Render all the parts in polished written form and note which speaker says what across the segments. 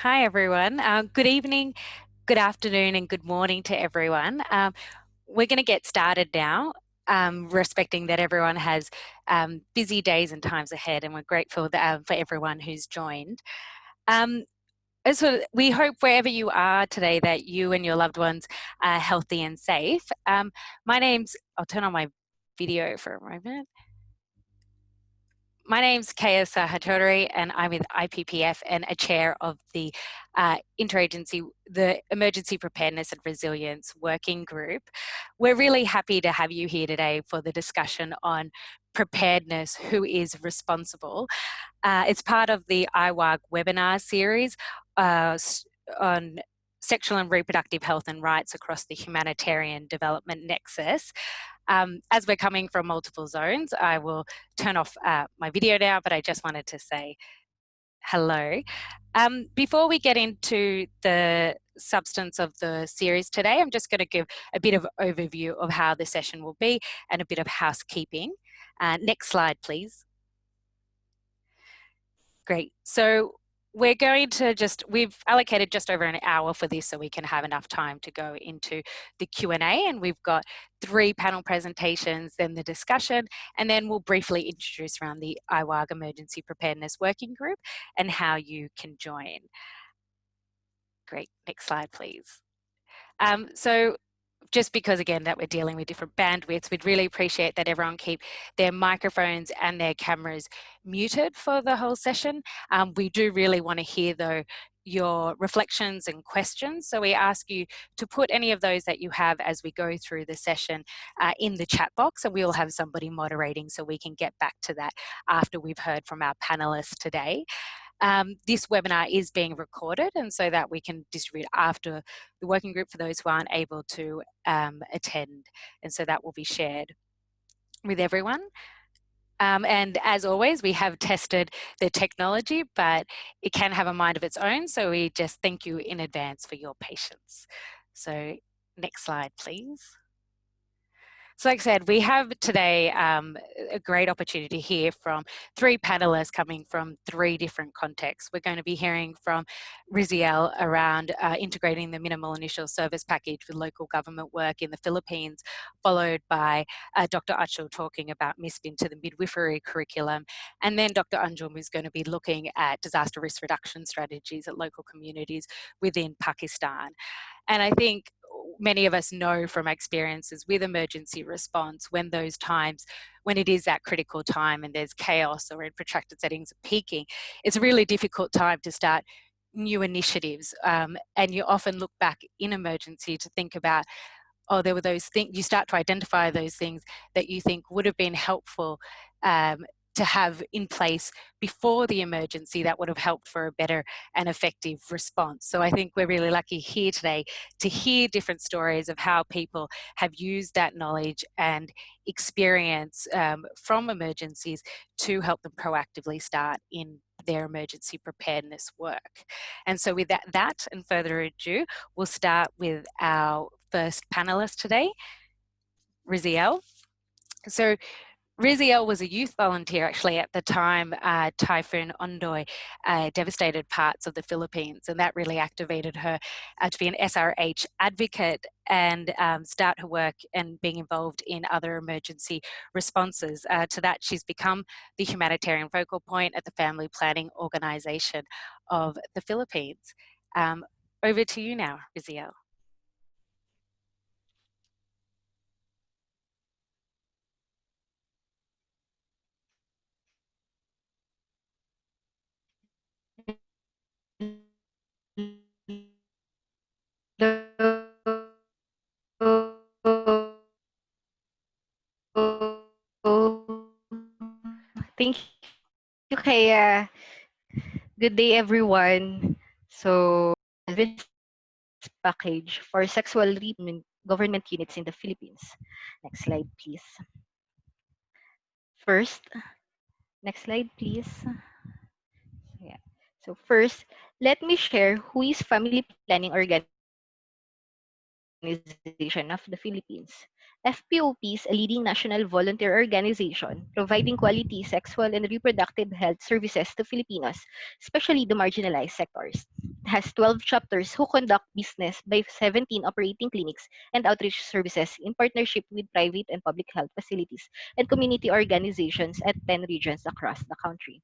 Speaker 1: Hi, everyone. Good evening, good afternoon, and good morning to everyone. We're going to get started now, respecting that everyone has busy days and times ahead, and we're grateful for everyone who's joined. So we hope wherever you are today that you and your loved ones are healthy and safe. I'll turn on my video for a moment. My name's Kaya Sahatori, and I'm with IPPF and a chair of the the Emergency Preparedness and Resilience Working Group. We're really happy to have you here today for the discussion on preparedness, who is responsible. It's part of the IAWG webinar series on sexual and reproductive health and rights across the humanitarian development nexus. As we're coming from multiple zones, I will turn off my video now, but I just wanted to say hello. Before we get into the substance of the series today, I'm just going to give a bit of overview of how the session will be and a bit of housekeeping. Next slide, please. Great. So we've allocated just over an hour for this so we can have enough time to go into the Q&A, and we've got 3 panel presentations, then the discussion, and then we'll briefly introduce around the IAWG Emergency Preparedness Working Group and how you can join. Great, next slide please. So just because, again, that we're dealing with different bandwidths, we'd really appreciate that everyone keep their microphones and their cameras muted for the whole session. We do really want to hear, though, your reflections and questions. So we ask you to put any of those that you have as we go through the session in the chat box, and we'll have somebody moderating so we can get back to that after we've heard from our panelists today. This webinar is being recorded, and so that we can distribute after the working group for those who aren't able to attend, and so that will be shared with everyone. And as always, we have tested the technology, but it can have a mind of its own, so we just thank you in advance for your patience. So next slide, please. So like I said, we have today a great opportunity to hear from 3 panelists coming from 3 different contexts. We're going to be hearing from Riziel around integrating the minimal initial service package with local government work in the Philippines, followed by Dr. Achal talking about MISP into the midwifery curriculum, and then Dr. Anjum is going to be looking at disaster risk reduction strategies at local communities within Pakistan. And I think many of us know from experiences with emergency response when it is that critical time and there's chaos or in protracted settings of peaking, it's a really difficult time to start new initiatives. And you often look back in emergency to think about, oh, there were those things, you start to identify those things that you think would have been helpful to have in place before the emergency that would have helped for a better and effective response. So I think we're really lucky here today to hear different stories of how people have used that knowledge and experience from emergencies to help them proactively start in their emergency preparedness work. And so with that and further ado, we'll start with our first panelist today, Riziel. So Riziel was a youth volunteer actually at the time Typhoon Ondoy devastated parts of the Philippines, and that really activated her to be an SRH advocate and start her work and being involved in other emergency responses. To that, she's become the humanitarian focal point at the Family Planning Organization of the Philippines. Over to you now, Riziel.
Speaker 2: Thank you, Kaya. Good day, everyone. So, this package for sexual government units in the Philippines. Next slide, please. First, next slide, please. Yeah. So first, let me share who is Family Planning Organization Organization of the Philippines. FPOP is a leading national volunteer organization providing quality sexual and reproductive health services to Filipinos, especially the marginalized sectors. It has 12 chapters who conduct business by 17 operating clinics and outreach services in partnership with private and public health facilities and community organizations at 10 regions across the country.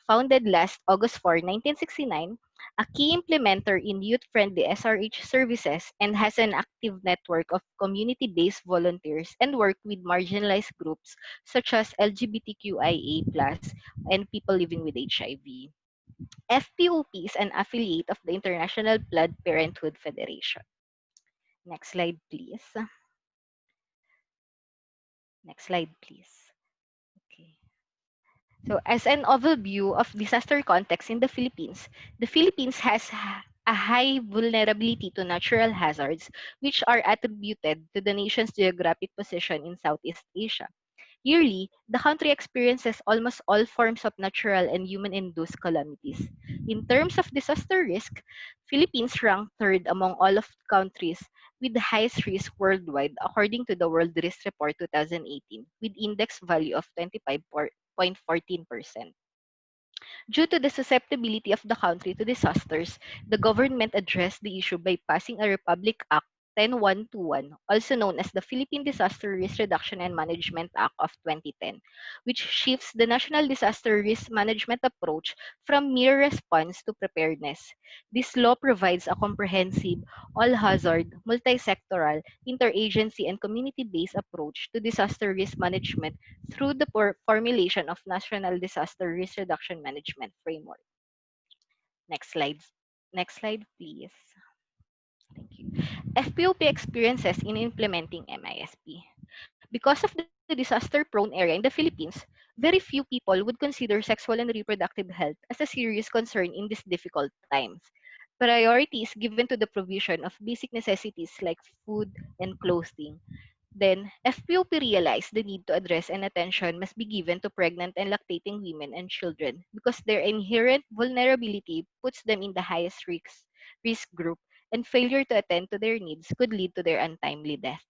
Speaker 2: Founded last August 4, 1969, a key implementer in youth-friendly SRH services and has an active network of community-based volunteers and work with marginalized groups such as LGBTQIA+, and people living with HIV. FPOP is an affiliate of the International Planned Parenthood Federation. Next slide, please. Next slide, please. Okay. So, as an overview of disaster context in the Philippines has a high vulnerability to natural hazards, which are attributed to the nation's geographic position in Southeast Asia. Yearly, the country experiences almost all forms of natural and human-induced calamities. In terms of disaster risk, Philippines rank third among all of countries with the highest risk worldwide according to the World Risk Report 2018 with index value of 25.14%. Due to the susceptibility of the country to disasters, the government addressed the issue by passing a Republic Act 10121, also known as the Philippine Disaster Risk Reduction and Management Act of 2010, which shifts the national disaster risk management approach from mere response to preparedness. This law provides a comprehensive, all-hazard, multi-sectoral, interagency, and community-based approach to disaster risk management through the formulation of National Disaster Risk Reduction Management Framework. Next slide. Next slide, please. Thank you. FPOP experiences in implementing MISP. Because of the disaster-prone area in the Philippines, very few people would consider sexual and reproductive health as a serious concern in these difficult times. Priority is given to the provision of basic necessities like food and clothing. Then, FPOP realized the need to address and attention must be given to pregnant and lactating women and children because their inherent vulnerability puts them in the highest risk group, and failure to attend to their needs could lead to their untimely death.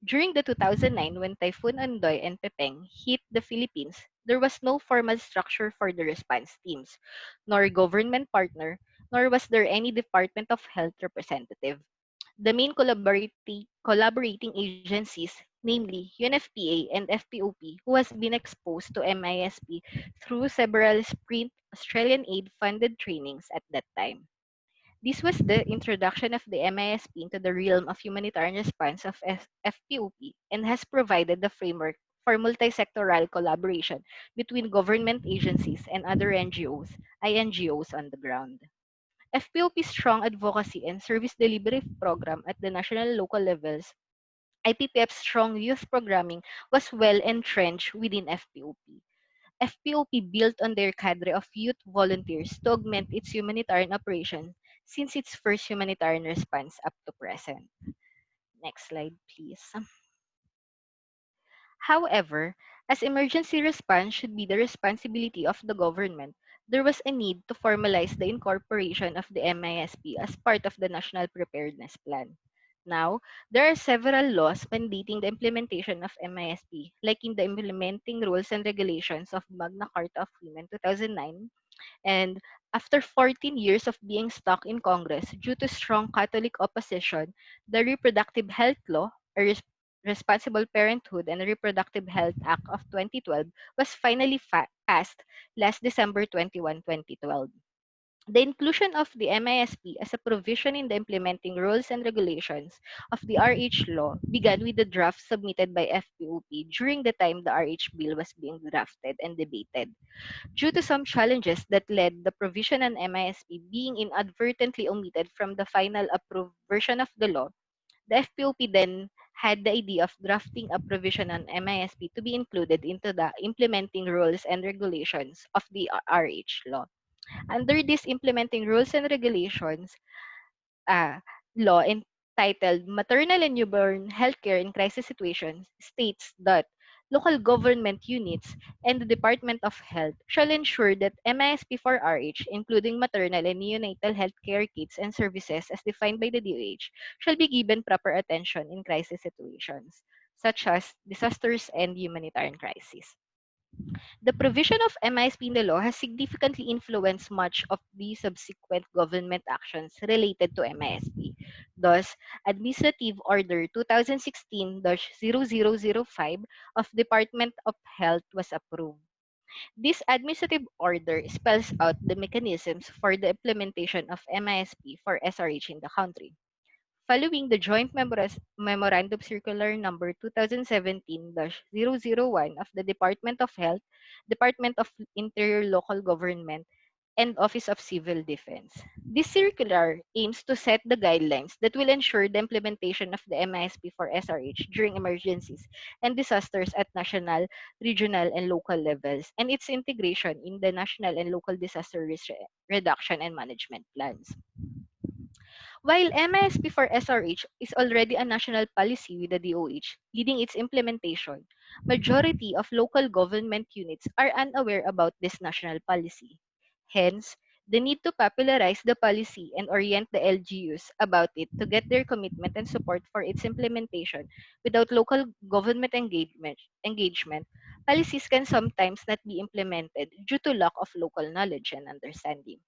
Speaker 2: During the 2009 when Typhoon Ondoy and Pepeng hit the Philippines, there was no formal structure for the response teams, nor government partner, nor was there any Department of Health representative. The main collaborating agencies, namely UNFPA and FPOP, who has been exposed to MISP through several Sprint Australian aid funded trainings at that time. This was the introduction of the MISP into the realm of humanitarian response of FPOP and has provided the framework for multi-sectoral collaboration between government agencies and other NGOs, INGOs on the ground. FPOP's strong advocacy and service delivery program at the national and local levels, IPPF's strong youth programming was well entrenched within FPOP. FPOP built on their cadre of youth volunteers to augment its humanitarian operation since its first humanitarian response up to present. Next slide, please. However, as emergency response should be the responsibility of the government, there was a need to formalize the incorporation of the MISP as part of the National Preparedness Plan. Now, there are several laws mandating the implementation of MISP, like in the Implementing Rules and Regulations of Magna Carta of Women 2009, and after 14 years of being stuck in Congress due to strong Catholic opposition, the Reproductive Health Law, a Responsible Parenthood and Reproductive Health Act of 2012, was finally passed last December 21, 2012. The inclusion of the MISP as a provision in the implementing rules and regulations of the RH law began with the draft submitted by FPOP during the time the RH bill was being drafted and debated. Due to some challenges that led the provision on MISP being inadvertently omitted from the final approved version of the law, the FPOP then had the idea of drafting a provision on MISP to be included into the implementing rules and regulations of the RH law. Under these implementing rules and regulations, uh, law entitled Maternal and Newborn Healthcare in Crisis Situations states that local government units, and the Department of Health shall ensure that MISP-4RH, including maternal and neonatal health care kits and services as defined by the DOH, shall be given proper attention in crisis situations, such as disasters and humanitarian crises. The provision of MISP in the law has significantly influenced much of the subsequent government actions related to MISP. Thus, Administrative Order 2016-0005 of Department of Health was approved. This administrative order spells out the mechanisms for the implementation of MISP for SRH in the country. Following the Joint Memorandum Circular Number 2017-001 of the Department of Health, Department of Interior Local Government, and Office of Civil Defense. This circular aims to set the guidelines that will ensure the implementation of the MISP for SRH during emergencies and disasters at national, regional, and local levels, and its integration in the national and local disaster risk reduction and management plans. While MISP for SRH is already a national policy with the DOH leading its implementation, majority of local government units are unaware about this national policy. Hence, the need to popularize the policy and orient the LGUs about it to get their commitment and support for its implementation without local government engagement, policies can sometimes not be implemented due to lack of local knowledge and understanding.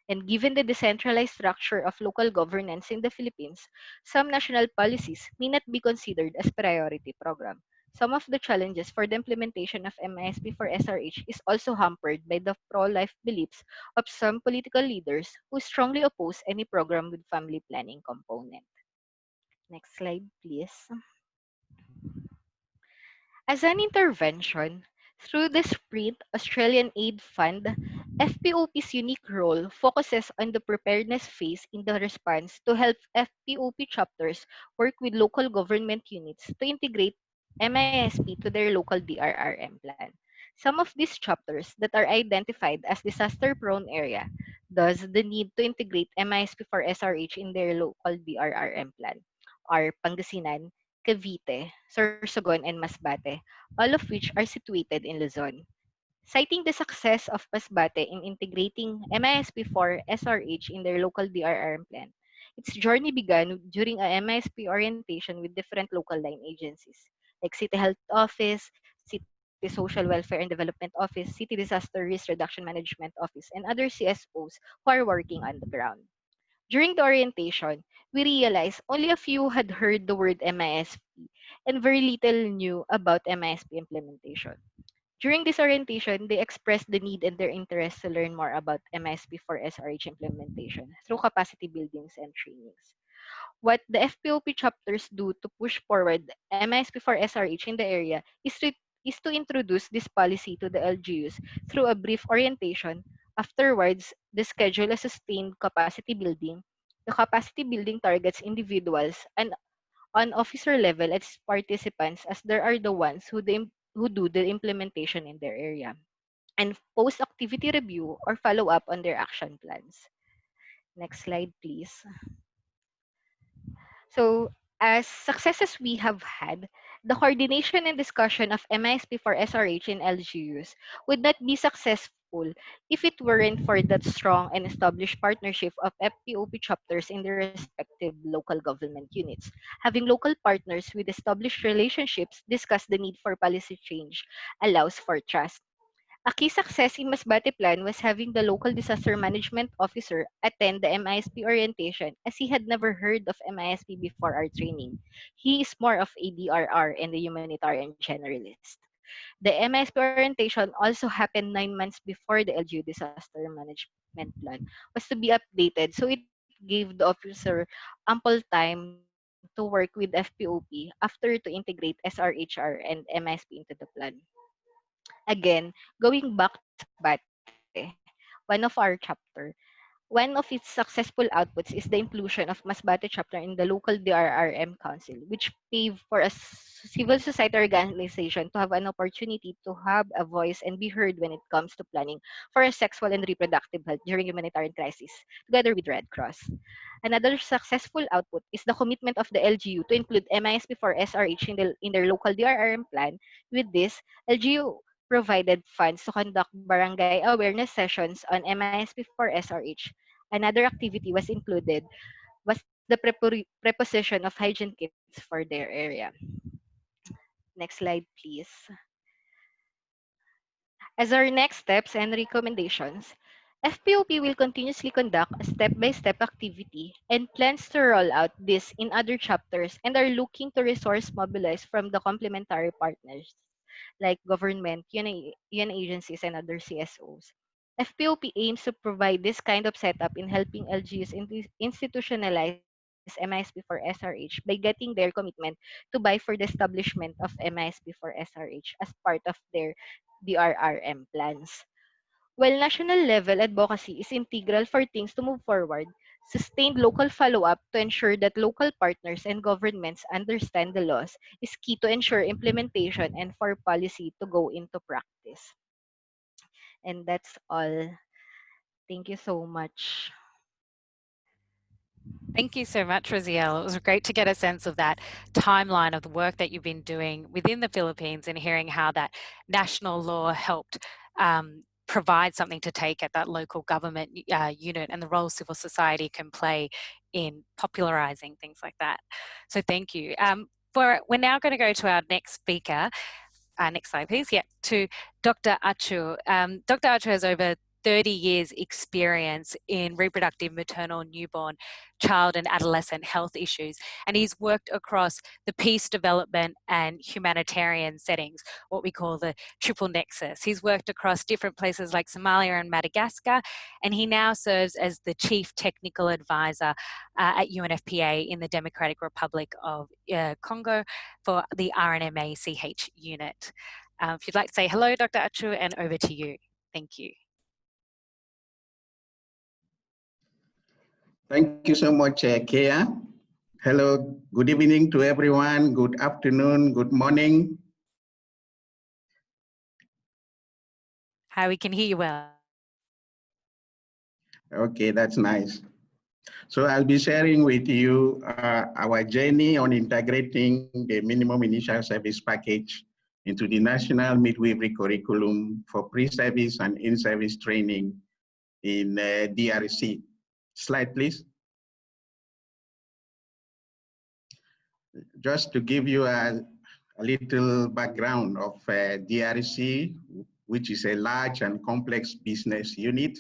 Speaker 2: And given the decentralized structure of local governance in the Philippines, some national policies may not be considered as priority program. Some of the challenges for the implementation of MISP for SRH is also hampered by the pro-life beliefs of some political leaders who strongly oppose any program with family planning component. Next slide, please. As an intervention, through the Sprint Australian Aid Fund, FPOP's unique role focuses on the preparedness phase in the response to help FPOP chapters work with local government units to integrate MISP to their local DRRM plan. Some of these chapters that are identified as disaster-prone area, thus the need to integrate MISP for SRH in their local DRRM plan, are Pangasinan, Cavite, Sorsogon, and Masbate, all of which are situated in Luzon. Citing the success of Masbate in integrating MISP for SRH in their local DRRM plan, its journey began during a MISP orientation with different local line agencies, like City Health Office, City Social Welfare and Development Office, City Disaster Risk Reduction Management Office, and other CSOs who are working on the ground. During the orientation, we realized only a few had heard the word MISP and very little knew about MISP implementation. During this orientation, they expressed the need and their interest to learn more about MISP for SRH implementation through capacity buildings and trainings. What the FPOP chapters do to push forward MISP for SRH in the area is to introduce this policy to the LGUs through a brief orientation. Afterwards, they schedule a sustained capacity building. The capacity building targets individuals and on officer level as participants as there are the ones who do the implementation in their area. And post-activity review or follow-up on their action plans. Next slide, please. So, as successes we have had, the coordination and discussion of MISP for SRH in LGUs would not be successful if it weren't for that strong and established partnership of FPOP chapters in their respective local government units. Having local partners with established relationships discuss the need for policy change allows for trust. A key success in Masbate Plan was having the local disaster management officer attend the MISP orientation as he had never heard of MISP before our training. He is more of a DRR and a humanitarian generalist. The MISP orientation also happened 9 months before the LGU disaster management plan was to be updated, so it gave the officer ample time to work with FPOP after to integrate SRHR and MISP into the plan. Again, going back to Masbate, one of our chapter, One of its successful outputs is the inclusion of Masbate chapter in the local DRRM council, which paved for a civil society organization to have an opportunity to have a voice and be heard when it comes to planning for a sexual and reproductive health during humanitarian crisis, together with Red Cross. Another successful output is the commitment of the LGU to include MISP for SRH in their local DRRM plan. With this, LGU provided funds to conduct barangay awareness sessions on MISP for SRH. Another activity was the preposition of hygiene kits for their area. Next slide, please. As our next steps and recommendations, FPOP will continuously conduct a step-by-step activity and plans to roll out this in other chapters and are looking to resource mobilize from the complementary partners like government, UN agencies, and other CSOs. FPOP aims to provide this kind of setup in helping LGUs institutionalize MISP for SRH by getting their commitment to buy for the establishment of MISP for SRH as part of their DRRM plans. While national level advocacy is integral for things to move forward, sustained local follow-up to ensure that local partners and governments understand the laws is key to ensure implementation and for policy to go into practice. And that's all. Thank you so much.
Speaker 1: Thank you so much, Raziel. It was great to get a sense of that timeline of the work that you've been doing within the Philippines and hearing how that national law helped provide something to take at that local government unit and the role civil society can play in popularizing things like that. So thank you. We're now going to go to our next speaker. Next slide, please. Yeah, to Dr. Achu. Dr. Achu has over 30 years experience in reproductive, maternal, newborn, child and adolescent health issues. And he's worked across the peace development and humanitarian settings, what we call the triple nexus. He's worked across different places like Somalia and Madagascar, and he now serves as the Chief Technical Advisor at UNFPA in the Democratic Republic of Congo for the RNMA-CH unit. If you'd like to say hello, Dr. Achu, and over to you. Thank you.
Speaker 3: Thank you so much, Kea. Hello, good evening to everyone. Good afternoon, good morning.
Speaker 1: Hi, we can hear you well.
Speaker 3: Okay, that's nice. So I'll be sharing with you our journey on integrating the minimum initial service package into the national midwifery curriculum for pre-service and in-service training in DRC. Slide, please. Just to give you a little background of DRC, which is a large and complex business unit.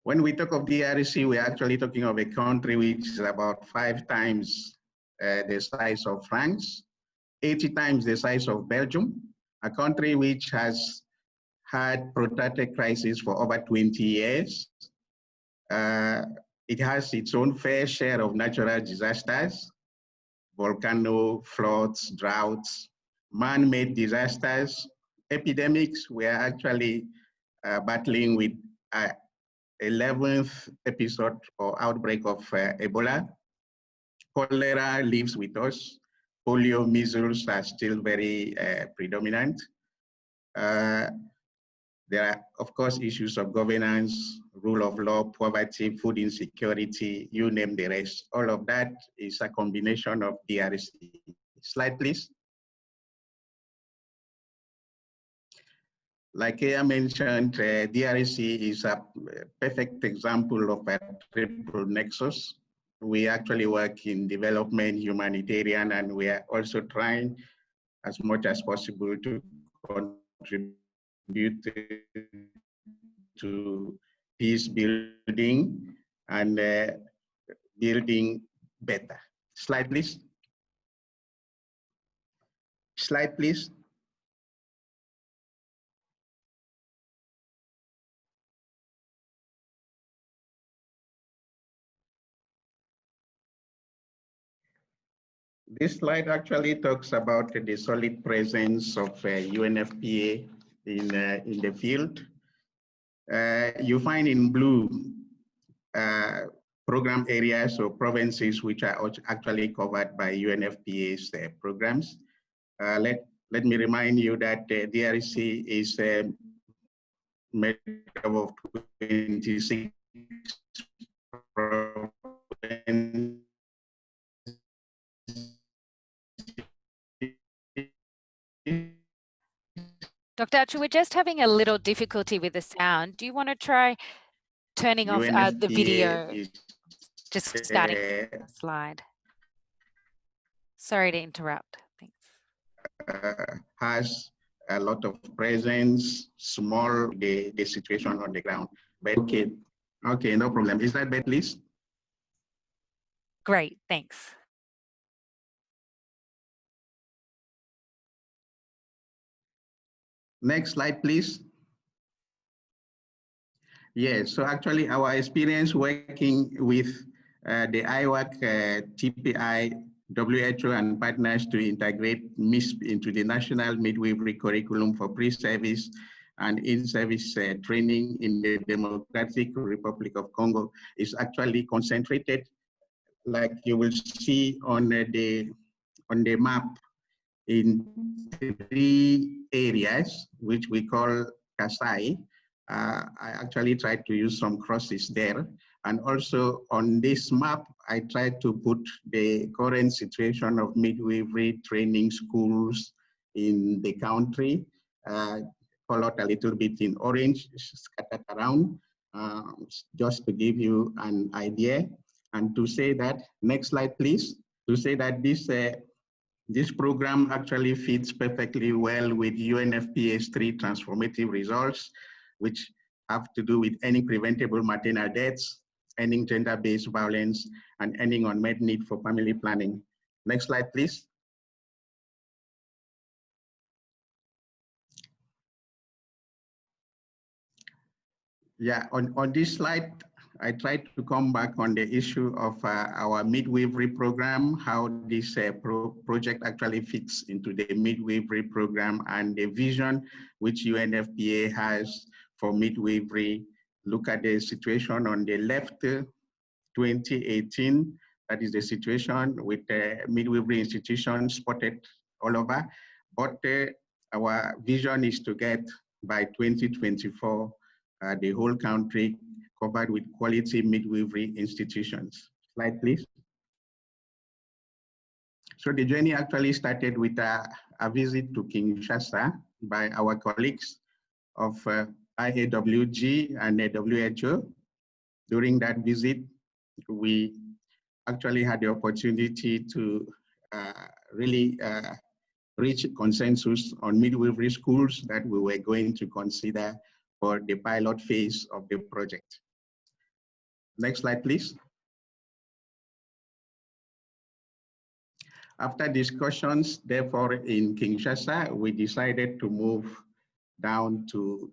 Speaker 3: When we talk of DRC, we're actually talking of a country which is about 5 times the size of France, 80 times the size of Belgium, a country which has had protracted crisis for over 20 years. It has its own fair share of natural disasters, volcano, floods, droughts, man-made disasters, epidemics. We are actually battling with 11th episode or outbreak of Ebola. Cholera lives with us. Polio, measles are still very predominant. There are, of course, issues of governance, rule of law, poverty, food insecurity, you name the rest. All of that is a combination of DRC. Slide, please. Like I mentioned, DRC is a perfect example of a triple nexus. We actually work in development, humanitarian, and we are also trying as much as possible to contribute to peace building and building better. Slide, please. Slide, please. This slide actually talks about the solid presence of UNFPA in the field. You find in blue program areas or provinces which are actually covered by UNFPA's programs. Let me remind you that DRC is made up of 26 provinces.
Speaker 1: Dr. Achu, we're just having a little difficulty with the sound. Do you want to try turning off the video? Just starting from the slide. Sorry to interrupt. Thanks.
Speaker 3: Has a lot of presence, small, the situation on the ground. But okay, no problem. Is that better, please?
Speaker 1: Great, thanks.
Speaker 3: Next slide, please. Yes, so actually our experience working with the IAWG, TPI, WHO and partners to integrate MISP into the national midwifery curriculum for pre-service and in-service training in the Democratic Republic of Congo is actually concentrated, like you will see on the map, in 3 areas, which we call Kasai. I actually tried to use some crosses there. And also on this map, I tried to put the current situation of midwifery training schools in the country, colored a little bit in orange, scattered around, just to give you an idea. And to say that, next slide, please, to say that this program actually fits perfectly well with UNFPA's 3 transformative results, which have to do with ending preventable maternal deaths, ending gender-based violence, and ending unmet need for family planning. Next slide, please. Yeah, on this slide, I tried to come back on the issue of our midwifery program, how this project actually fits into the midwifery program and the vision which UNFPA has for midwifery. Look at the situation on the left, 2018, that is the situation with midwifery institutions spotted all over. But our vision is to get by 2024, the whole country covered with quality midwifery institutions. Slide, please. So the journey actually started with a visit to Kinshasa by our colleagues of IAWG and WHO. During that visit, we actually had the opportunity to really reach consensus on midwifery schools that we were going to consider for the pilot phase of the project. Next slide, please. After discussions, therefore, in Kinshasa, we decided to move down to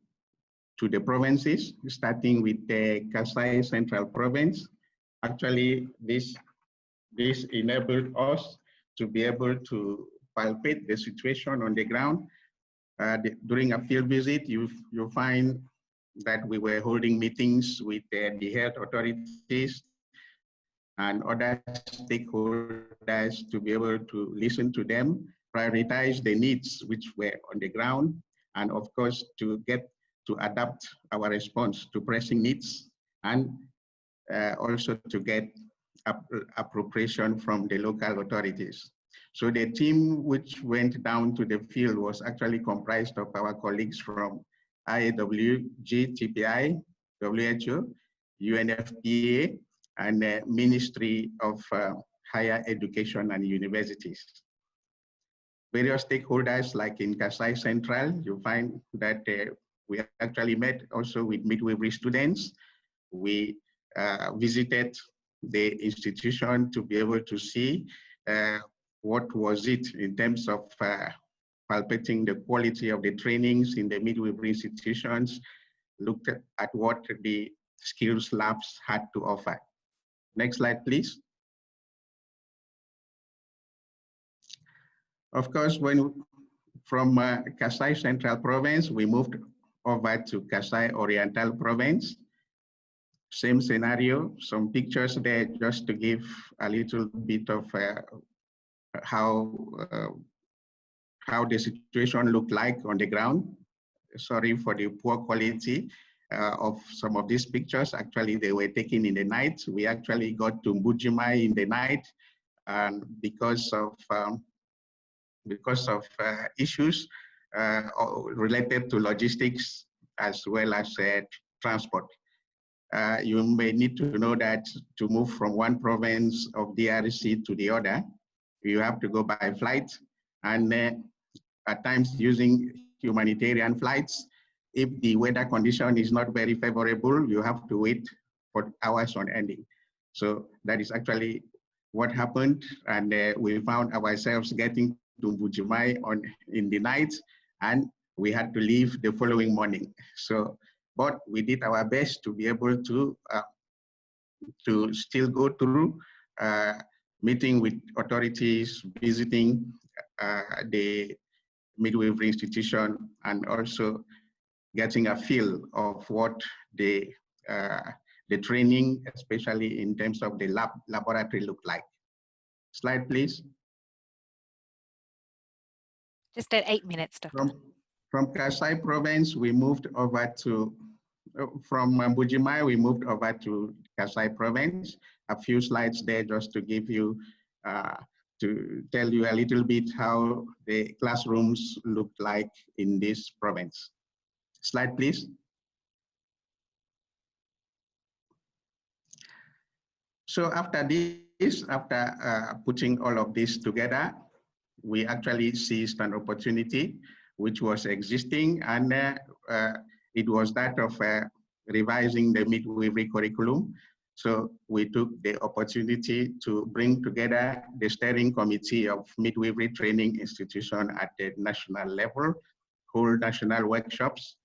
Speaker 3: the provinces, starting with the Kasai Central Province. Actually, this enabled us to be able to palpate the situation on the ground. During a field visit, you find that we were holding meetings with the health authorities and other stakeholders to be able to listen to them, prioritize the needs which were on the ground, and of course to adapt our response to pressing needs, and also to get appropriation from the local authorities. So the team which went down to the field was actually comprised of our colleagues from IAWG, TPI, WHO, UNFPA, and the Ministry of Higher Education and Universities. Various stakeholders, like in Kasai Central, you find that we actually met also with midwifery students. We visited the institution to be able to see what was it in terms of palpating the quality of the trainings in the midwifery institutions, looked at what the skills labs had to offer. Next slide, please. Of course, from Kasai Central Province, we moved over to Kasai Oriental Province Same scenario, some pictures there just to give a little bit of how the situation looked like on the ground. Sorry for the poor quality of some of these pictures. Actually, they were taken in the night. We actually got to Mbujimai in the night, and because of issues related to logistics as well as transport. You may need to know that to move from one province of DRC to the other, you have to go by flight, and at times using humanitarian flights. If the weather condition is not very favorable, you have to wait for hours on ending. So that is actually what happened, and we found ourselves getting to Mbujimai in the night, and we had to leave the following morning. So, but we did our best to be able to still go through meeting with authorities, visiting the midwifery institution, and also getting a feel of what the training, especially in terms of the laboratory, looked like. Slide, please.
Speaker 1: Just at 8 minutes, Doctor.
Speaker 3: From Kasai province, we moved over to, from Mbujimai, we moved over to Kasai province. A few slides there just to give you, to tell you a little bit how the classrooms looked like in this province. Slide, please. So after this, after putting all of this together, we actually seized an opportunity which was existing, and it was that of revising the midwifery curriculum. So we took the opportunity to bring together the steering committee of midwifery training institution at the national level, hold national workshops,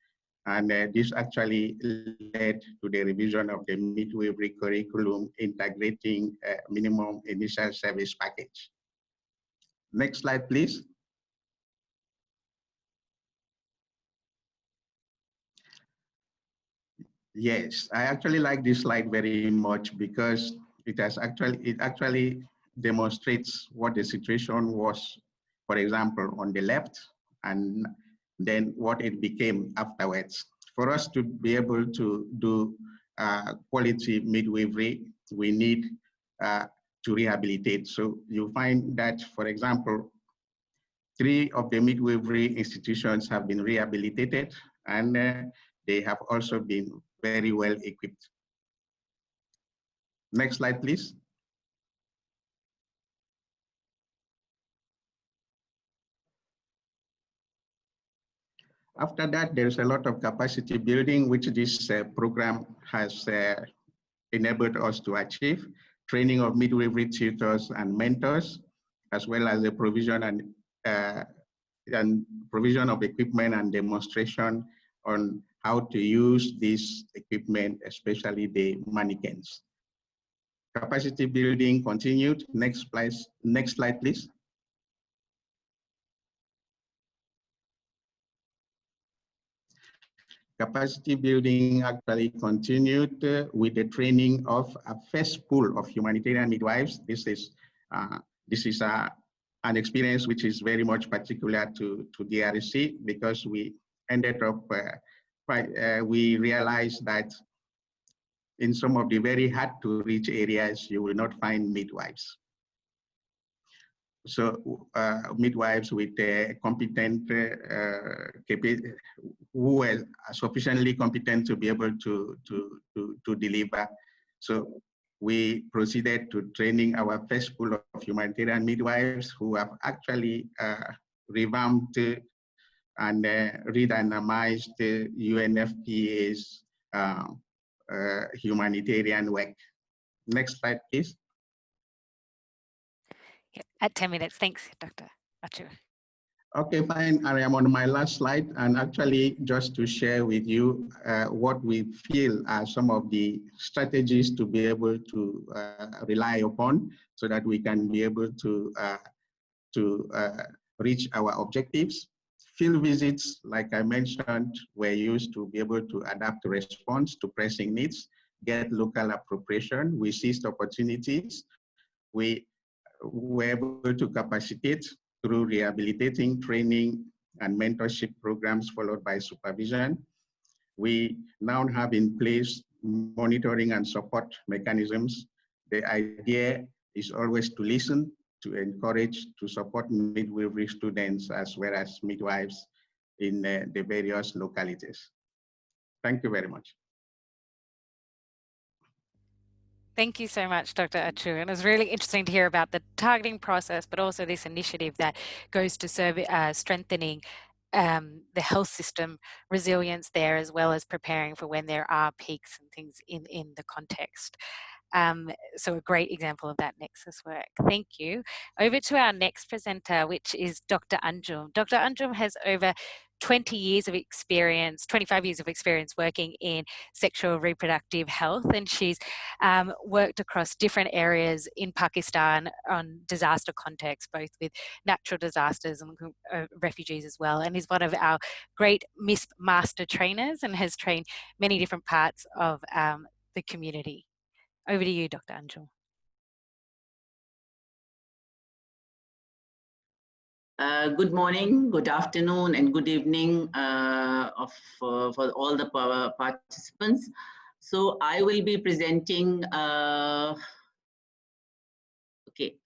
Speaker 3: and this actually led to the revision of the midwifery curriculum, integrating minimum initial service package. Next slide, please. Yes, I actually like this slide very much because it actually demonstrates what the situation was, for example, on the left, and then what it became afterwards. For us to be able to do quality midwifery, we need to rehabilitate. So you find that, for example, 3 of the midwifery institutions have been rehabilitated, and they have also been very well equipped. Next slide, please. After that, there's a lot of capacity building, which this program has enabled us to achieve. Training of midwifery tutors and mentors, as well as the provision and provision of equipment and demonstration on how to use this equipment, especially the mannequins. Capacity building continued. Next slide, please. Capacity building actually continued with the training of a first pool of humanitarian midwives. This is an experience which is very much particular to DRC, because we ended up, we realized that in some of the very hard to reach areas, you will not find midwives. So midwives with competent, who were sufficiently competent to be able to deliver. So we proceeded to training our first pool of humanitarian midwives, who have actually revamped and redynamized the UNFPA's humanitarian work. Next slide, please.
Speaker 1: Yeah, at 10 minutes. Thanks, Dr. Achu.
Speaker 3: Okay, fine. I am on my last slide, and actually just to share with you what we feel are some of the strategies to be able to rely upon, so that we can be able to reach our objectives. Field visits, like I mentioned, were used to be able to adapt response to pressing needs. get local appropriation. We seized opportunities. We were able to capacitate through rehabilitating, training, and mentorship programs followed by supervision. We now have in place monitoring and support mechanisms. The idea is always to listen, to encourage, to support midwifery students as well as midwives in the various localities. Thank you very much.
Speaker 1: Thank you so much, Dr. Achu. And it was really interesting to hear about the targeting process, but also this initiative that goes to serve strengthening the health system resilience there, as well as preparing for when there are peaks and things in the context. So a great example of that nexus work. Thank you. Over to our next presenter, which is Dr. Anjum. Dr. Anjum has over 20 years of experience, 25 years of experience working in sexual reproductive health, and she's worked across different areas in Pakistan on disaster contexts, both with natural disasters and refugees as well, and is one of our great MISP master trainers and has trained many different parts of the community. Over to you, Dr. Anjum.
Speaker 4: Good morning, good afternoon, and good evening for all the participants. So I will be presenting, I'll be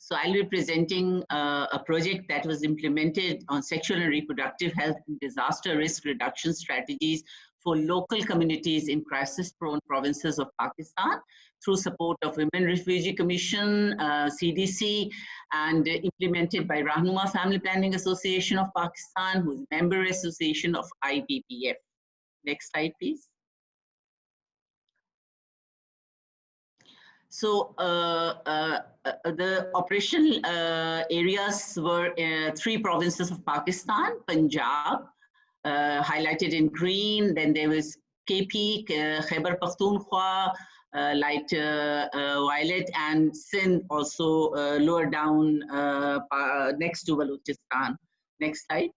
Speaker 4: presenting a project that was implemented on sexual and reproductive health and disaster risk reduction strategies for local communities in crisis-prone provinces of Pakistan through support of Women Refugee Commission, CDC, and implemented by Rahnuma Family Planning Association of Pakistan, who is a member association of IPPF. Next slide, please. So the operational areas were 3 provinces of Pakistan: Punjab, highlighted in green, then there was KP, Khyber Pakhtunkhwa, light violet, and Sindh also lower down next to Balochistan. Next slide.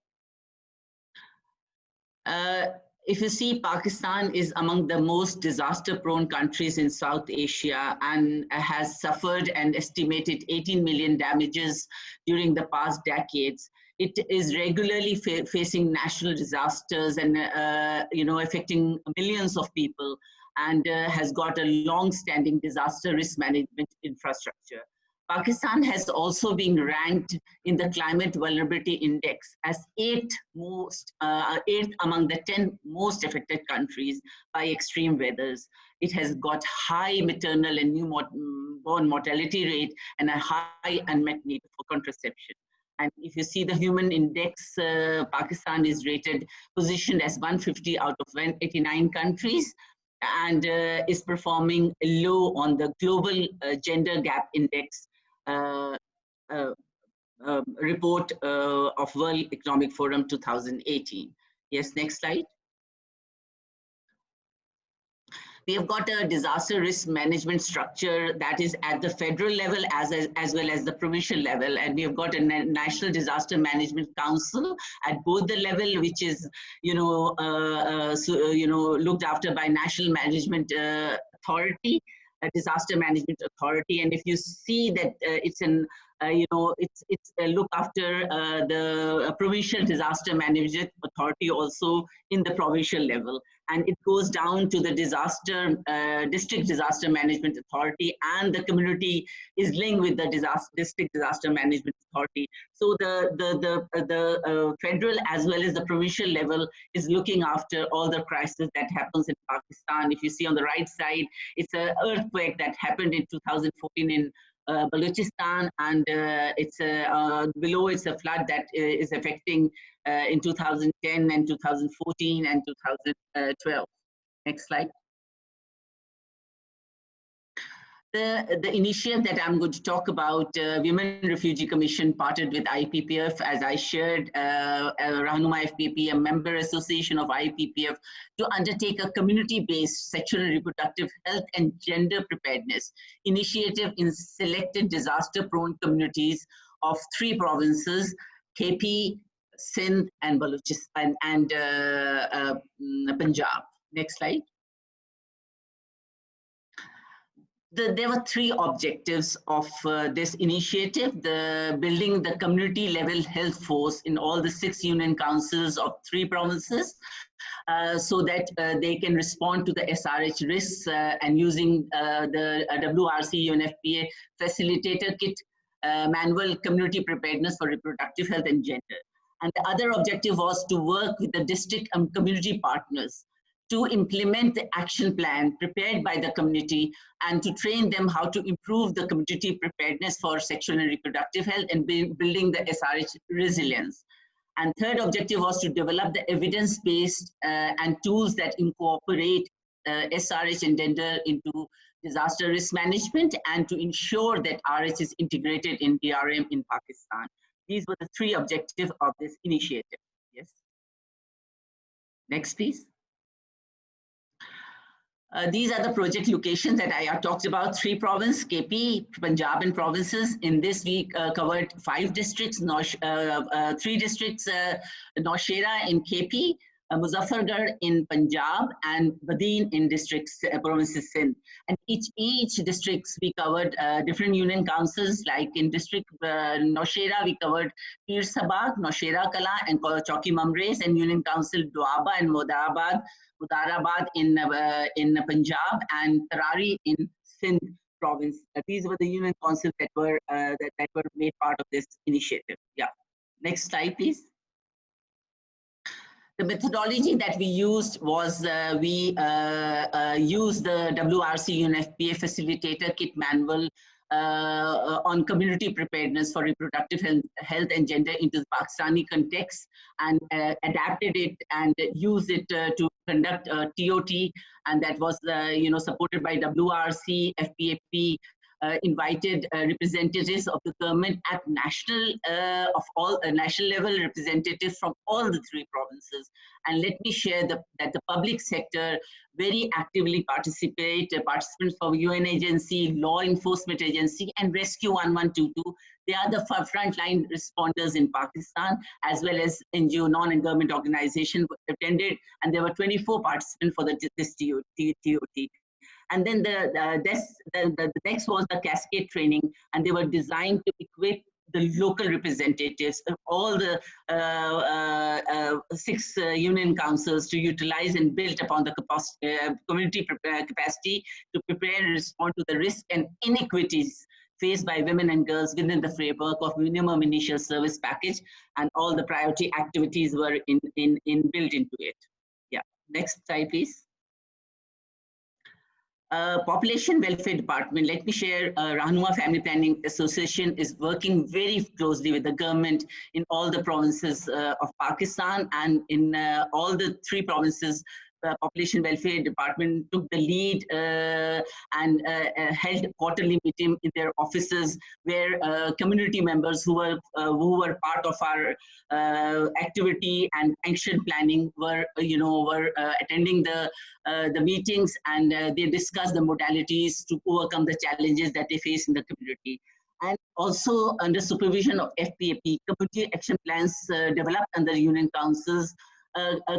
Speaker 4: If you see, Pakistan is among the most disaster-prone countries in South Asia and has suffered an estimated 18 million damages during the past decades. It is regularly facing national disasters and affecting millions of people, and has got a long-standing disaster risk management infrastructure. Pakistan has also been ranked in the Climate Vulnerability Index as 8th among the 10 most affected countries by extreme weathers. It has got high maternal and newborn mortality rate and a high unmet need for contraception. And if you see the human index, Pakistan is positioned as 150 out of 189 countries, and is performing low on the global gender gap index report of World Economic Forum 2018. Yes, next slide. We have got a disaster risk management structure that is at the federal level as well as the provincial level, and we have got a National Disaster Management Council at both the level, which is looked after by National Management Authority, a Disaster Management Authority. And if you see that it's an it's look after the Provincial Disaster Management Authority also in the provincial level, and it goes down to the District Disaster Management Authority, and the community is linked with the District Disaster Management Authority. So the federal as well as the provincial level is looking after all the crises that happens in Pakistan. If you see on the right side, it's an earthquake that happened in 2014 in Balochistan, and it's below it's a flood that is affecting in 2010 and 2014 and 2012. Next slide. The initiative that I'm going to talk about, Women Refugee Commission partnered with IPPF, as I shared, Rahnuma FPP, a member association of IPPF, to undertake a community-based sexual and reproductive health and gender preparedness initiative in selected disaster-prone communities of 3 provinces, KP, Sindh, and Balochistan, and Punjab. Next slide. There were three objectives of this initiative: building the community level health force in all the 6 union councils of 3 provinces, so that they can respond to the SRH risks and using the WRC UNFPA facilitator kit manual community preparedness for reproductive health and gender. And the other objective was to work with the district and community partners to implement the action plan prepared by the community and to train them how to improve the community preparedness for sexual and reproductive health and building the SRH resilience. And third objective was to develop the evidence-based and tools that incorporate SRH and gender into disaster risk management and to ensure that RH is integrated in DRM in Pakistan. These were the 3 objectives of this initiative. Yes. Next, please. These are the project locations that I talked about: 3 provinces, KP, Punjab and provinces. In this we covered 5 districts, 3 districts, Naushera in KP, Muzaffargarh in Punjab, and Badin in districts, provinces Sindh. And each districts we covered different union councils. Like in district Naushera we covered Pir Sabak, Naushera Kala, and Chowki Mamres, and union council Doaba and Mudarabad in Punjab, and Tarari in Sindh province. These were the union councils that were made part of this initiative. Yeah. Next slide, please. The methodology that we used was we used the WRC UNFPA facilitator kit manual on community preparedness for reproductive health and gender into the Pakistani context, and adapted it and used it to conduct a TOT, and that was supported by WRC, FPAP, invited representatives of the government at national national level, representatives from all the 3 provinces. And let me share that the public sector very actively participants from UN agency, law enforcement agency, and Rescue 1122. They are the frontline responders in Pakistan, as well as NGO, non-government organization attended, and there were 24 participants for this TOT. And then the next was the cascade training, and they were designed to equip the local representatives of all the 6 union councils to utilize and build upon the community capacity to prepare and respond to the risk and inequities faced by women and girls within the framework of minimum initial service package, and all the priority activities were built into it. Yeah, next slide, please. Population Welfare Department, let me share, Rahnuma Family Planning Association is working very closely with the government in all the provinces of Pakistan, and in all the 3 provinces, the Population Welfare Department took the lead and held quarterly meeting in their offices, where community members who were part of our activity and action planning were attending the meetings, and they discussed the modalities to overcome the challenges that they face in the community. And also under supervision of FPAP, community action plans developed under union councils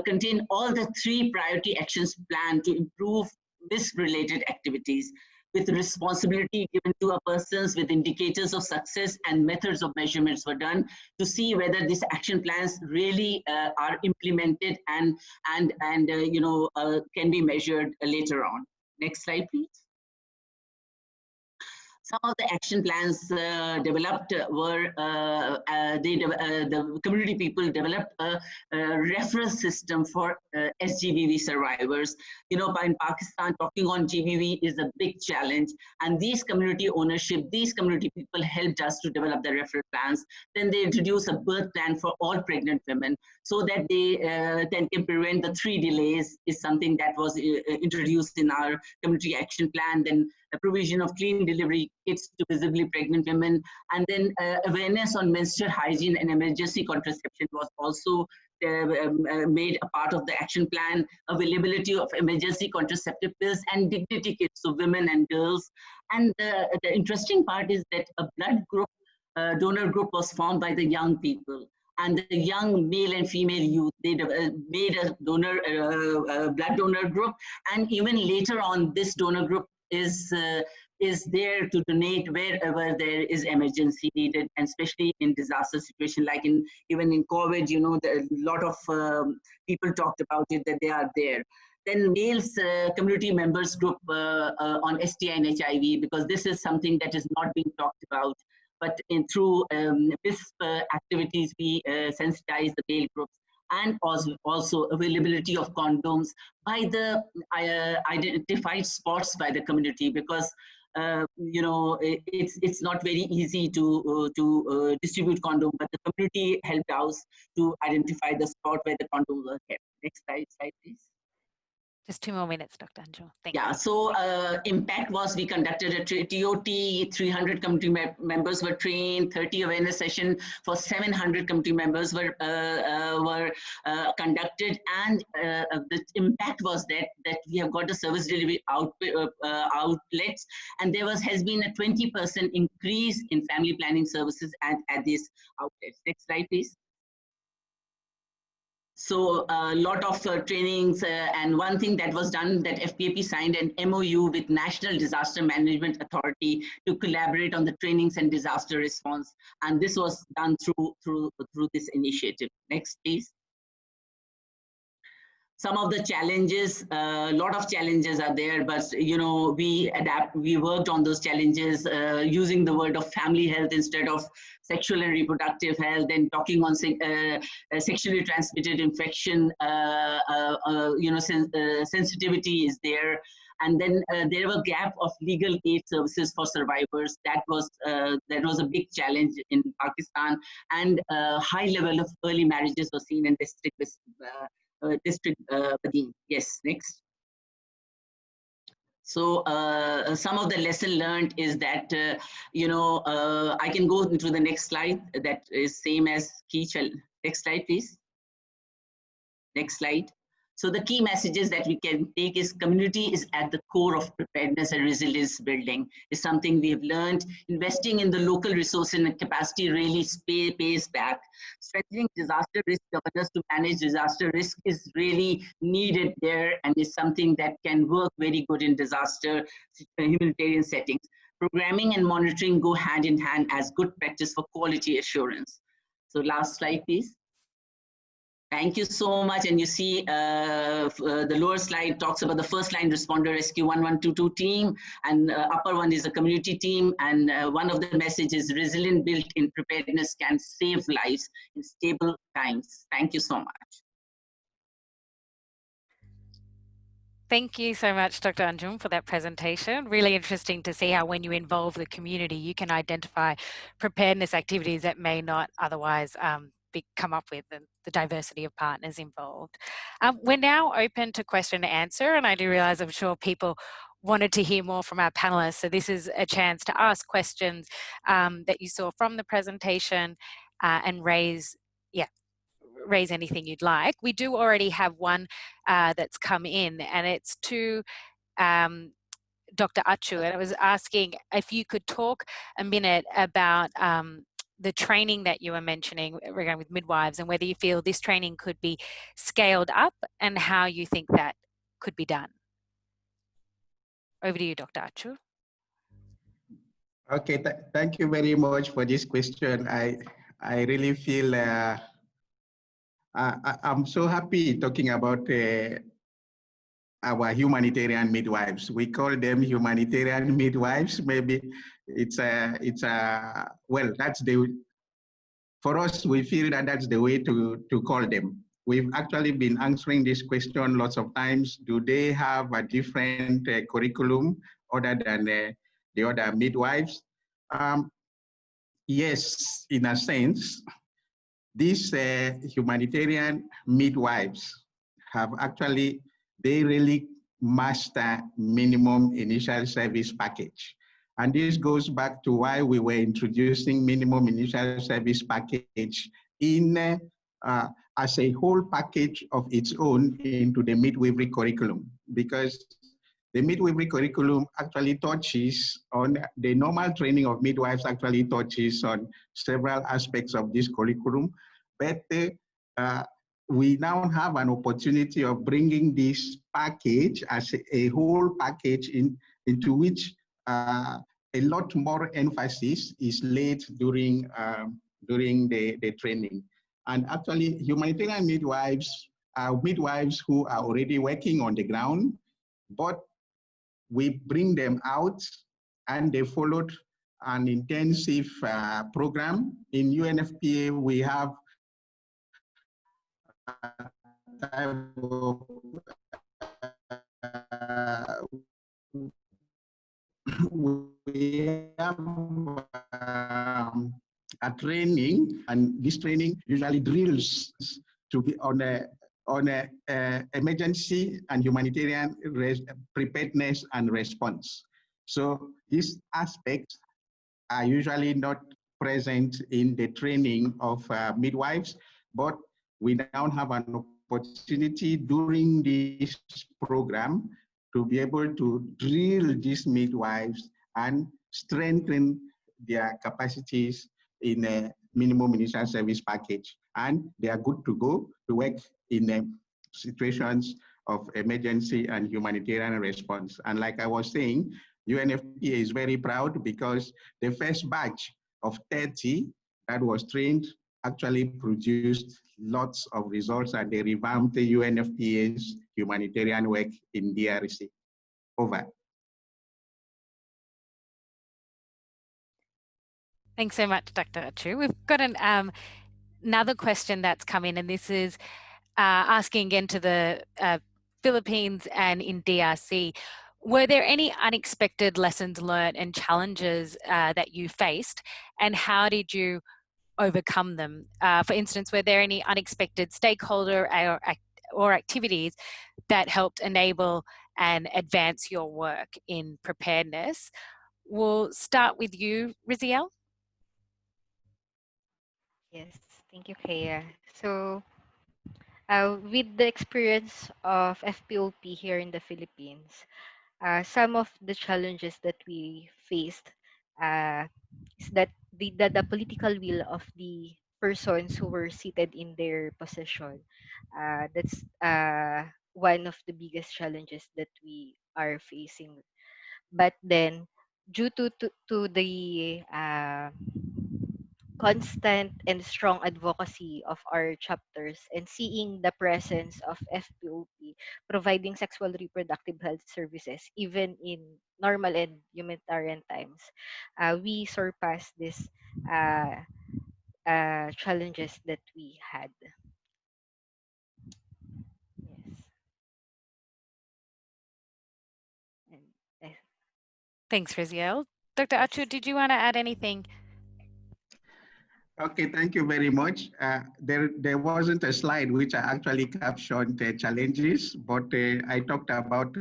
Speaker 4: contain all the 3 priority actions plan to improve risk-related activities, with responsibility given to a persons, with indicators of success and methods of measurements were done to see whether these action plans really are implemented and can be measured later on. Next slide, please. Some of the action plans developed were, the community people developed a reference system for SGBV survivors. In Pakistan, talking on GBV is a big challenge, and these community ownership, these community people helped us to develop the reference plans. Then they introduced a birth plan for all pregnant women, so that they then can prevent the 3 delays, is something that was introduced in our community action plan. Then the provision of clean delivery kits to visibly pregnant women, and then awareness on menstrual hygiene and emergency contraception was also made a part of the action plan. Availability of emergency contraceptive pills and dignity kits to women and girls. And the interesting part is that a blood group, donor group was formed by the young people. And the young male and female youth, they made a blood donor group. And even later on, this donor group is is there to donate wherever there is emergency needed, and especially in disaster situation, like even in COVID, you know, a lot of people talked about it, that they are there. Then males community members group on STI and HIV, because this is something that is not being talked about. But through WISP activities, we sensitize the male groups, and also availability of condoms by the identified spots by the community, because you know, it's not very easy to distribute condom, but the community helped us to identify the spot where the condoms were kept. Next slide, please.
Speaker 1: Just 2 more minutes, Dr. Anjum. Thanks.
Speaker 4: Yeah, so impact was, we conducted a TOT, 300 community members were trained, 30 awareness session for 700 community members were conducted, and the impact was that we have got the service delivery outlets, and there has been a 20% increase in family planning services at these outlets. Next slide, please. So a lot of trainings, and one thing that was done, that FPAP signed an MOU with National Disaster Management Authority to collaborate on the trainings and disaster response, and this was done through this initiative. Next, please. Some of the challenges, a lot of challenges are there, but you know, we worked on those challenges using the word of family health instead of sexual and reproductive health, and talking on sexually transmitted infection. You know, sensitivity is there. And then there was a gap of legal aid services for survivors. That was a big challenge in Pakistan, and high level of early marriages was seen in district Badin. Yes, next. So some of the lesson learned is that, you know, I can go into the next slide, that is same as Keechal. Next slide, please. Next slide. So the key messages that we can take is community is at the core of preparedness and resilience building is something we have learned. Investing in the local resources and capacity really pays back. Strengthening disaster risk governance to manage disaster risk is really needed there, and is something that can work very good in disaster humanitarian settings. Programming and monitoring go hand in hand as good practice for quality assurance. So last slide, please. Thank you so much. And you see the lower slide talks about the first line responder rescue 1122 team, and upper one is a community team. And one of the messages, resilient built in preparedness can save lives in stable times. Thank you so much.
Speaker 1: Thank you so much, Dr. Anjum, for that presentation. Really interesting to see how when you involve the community, you can identify preparedness activities that may not otherwise come up with, the diversity of partners involved. We're now open to question and answer, and I do realize I'm sure people wanted to hear more from our panelists. So this is a chance to ask questions that you saw from the presentation and raise anything you'd like. We do already have one that's come in, and it's to Dr. Achu, and I was asking if you could talk a minute about the training that you were mentioning regarding with midwives, and whether you feel this training could be scaled up and how you think that could be done. Over to you, Dr. Achu.
Speaker 3: Okay, thank you very much for this question. I really feel I'm so happy talking about our humanitarian midwives. We call them humanitarian midwives. Maybe well, that's for us, we feel that that's the way to call them. We've actually been answering this question lots of times. Do they have a different curriculum other than the other midwives? Yes, in a sense. These humanitarian midwives have actually, they really master minimum initial service package. And this goes back to why we were introducing minimum initial service package in as a whole package of its own into the midwifery curriculum, because the midwifery curriculum actually touches on the normal training of midwives, actually touches on several aspects of this curriculum, but we now have an opportunity of bringing this package as a whole package into which a lot more emphasis is laid during the training. And actually, humanitarian midwives are midwives who are already working on the ground, but we bring them out and they followed an intensive program. In UNFPA, we have we have a training, and this training usually drills to be on a emergency and humanitarian preparedness and response. So these aspects are usually not present in the training of midwives, but we now have an opportunity during this program to be able to drill these midwives and strengthen their capacities in a minimum initial service package. And they are good to go to work in situations of emergency and humanitarian response. And like I was saying, UNFPA is very proud because the first batch of 30 that was trained actually produced lots of results, and they revamped the UNFPA's humanitarian work in DRC. Over.
Speaker 1: Thanks so much, Dr. Achu. We've got another question that's come in, and this is asking again to the Philippines and in DRC. Were there any unexpected lessons learned and challenges that you faced, and how did you overcome them? For instance, were there any unexpected stakeholder or activities that helped enable and advance your work in preparedness? We'll start with you, Riziel.
Speaker 2: Yes, thank you, Kaya. So, with the experience of FPOP here in the Philippines, some of the challenges that we faced is that the political will of the persons who were seated in their position. That's one of the biggest challenges that we are facing. But then, due to the constant and strong advocacy of our chapters and seeing the presence of FPOP providing sexual reproductive health services even in normal and humanitarian times, we surpassed these challenges that we had. Yes. And,
Speaker 1: Thanks, Riziel. Dr.
Speaker 2: yes.
Speaker 1: Achu, did you want to add anything?
Speaker 3: Okay, thank you very much. There wasn't a slide which I actually captured the challenges, but I talked about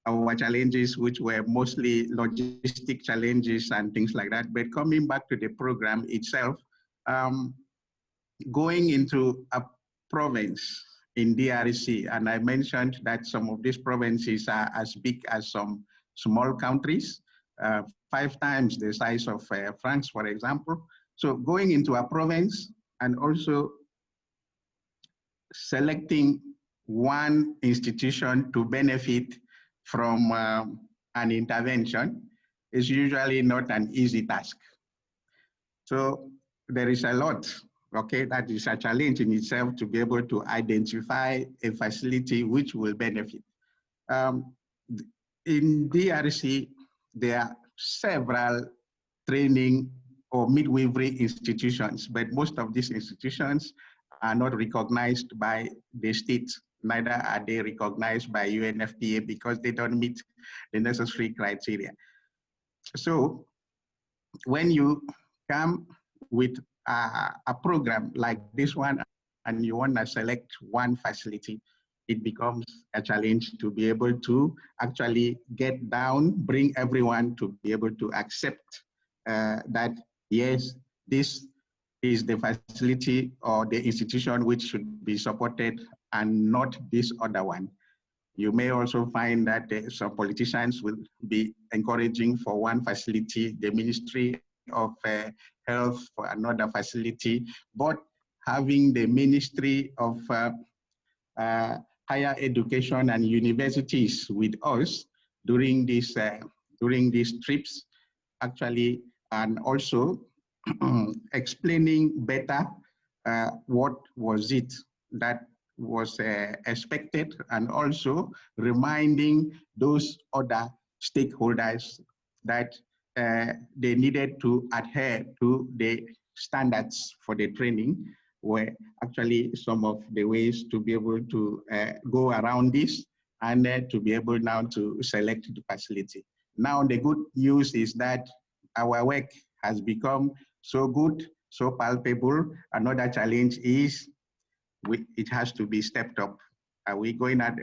Speaker 3: our challenges, which were mostly logistic challenges and things like that. But coming back to the program itself, going into a province in DRC, and I mentioned that some of these provinces are as big as some small countries, 5 times the size of France, for example. So going into a province and also selecting one institution to benefit from an intervention is usually not an easy task. So there is a lot, okay, that is a challenge in itself to be able to identify a facility which will benefit. In DRC, there are several training or midwifery institutions, but most of these institutions are not recognized by the state, neither are they recognized by UNFPA because they don't meet the necessary criteria. So when you come with a program like this one and you want to select one facility, it becomes a challenge to be able to actually get down, bring everyone to be able to accept that, yes, this is the facility or the institution which should be supported and not this other one. You may also find that some politicians will be encouraging for one facility, the Ministry of Health for another facility, but having the Ministry of Higher Education and Universities with us during this during these trips, actually, and also explaining better what was it that was expected, and also reminding those other stakeholders that they needed to adhere to the standards for the training, were actually some of the ways to be able to go around this and to be able now to select the facility. Now, the good news is that our work has become so good, so palpable. Another challenge is it has to be stepped up. Are we going at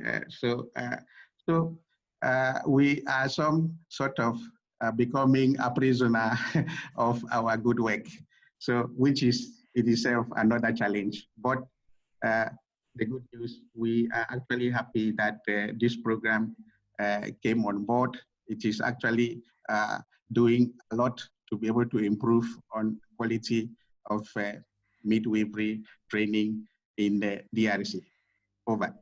Speaker 3: we are some sort of becoming a prisoner of our good work. So, which is in itself another challenge. But the good news, we are actually happy that this program came on board. It is actually doing a lot to be able to improve on quality of midwifery training in the DRC. Over.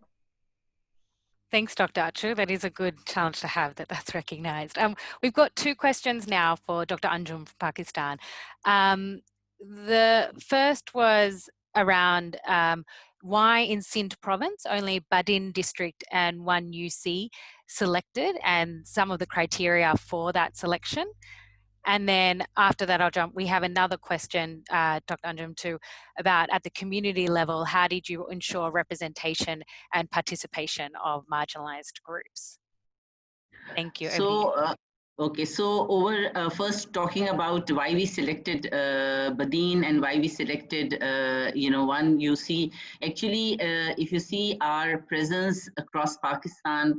Speaker 1: Thanks, Dr. Achu. That is a good challenge to have, that's recognised. We've got two questions now for Dr. Anjum from Pakistan. The first was around why in Sindh province only Badin district and one UC selected, and some of the criteria for that selection. And then after that, we have another question, Dr. Anjum, too, about at the community level, how did you ensure representation and participation of marginalized groups? Thank you.
Speaker 4: Okay, so first talking about why we selected Badin and why we selected, one UC. Actually, if you see our presence across Pakistan,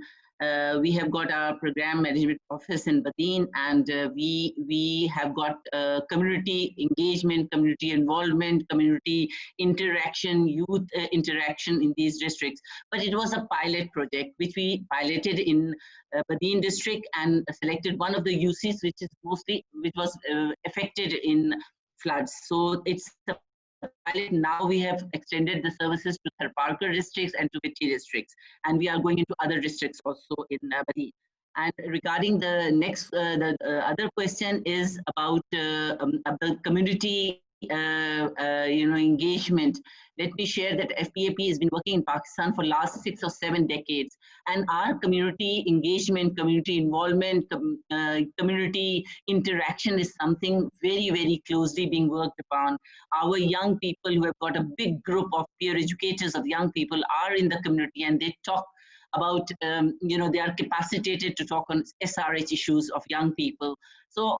Speaker 4: we have got our program management office in Badin, and we have got community engagement, community involvement, community interaction, youth interaction in these districts. But it was a pilot project which we piloted in Badin district and selected one of the UCs which was affected in floods. So it's a pilot. Now we have extended the services to Tharparkar districts and to Vichy districts, and we are going into other districts also in Badin. And regarding the next, other question is about the community engagement. Let me share that FPAP has been working in Pakistan for last 6 or 7 decades, and our community engagement, community involvement, community interaction is something very, very closely being worked upon. Our young people, who have got a big group of peer educators of young people, are in the community, and they talk about, they are capacitated to talk on SRH issues of young people. So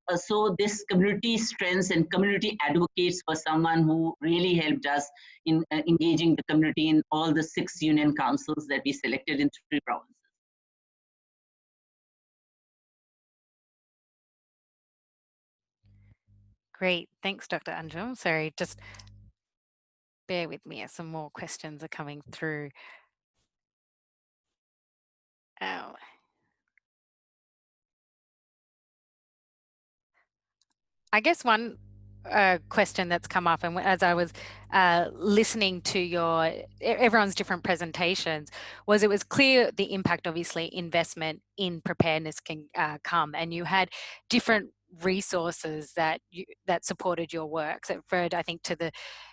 Speaker 4: this community strengths and community advocates were someone who really helped us in engaging the community in all the 6 union councils that we selected in 3 provinces.
Speaker 1: Great, thanks, Dr. Anjum. Sorry, just bear with me as some more questions are coming through. I guess one question that's come up, and as I was listening to everyone's different presentations, was it was clear the impact, obviously, investment in preparedness can come, and you had different resources that supported your work. So referred, I think, to the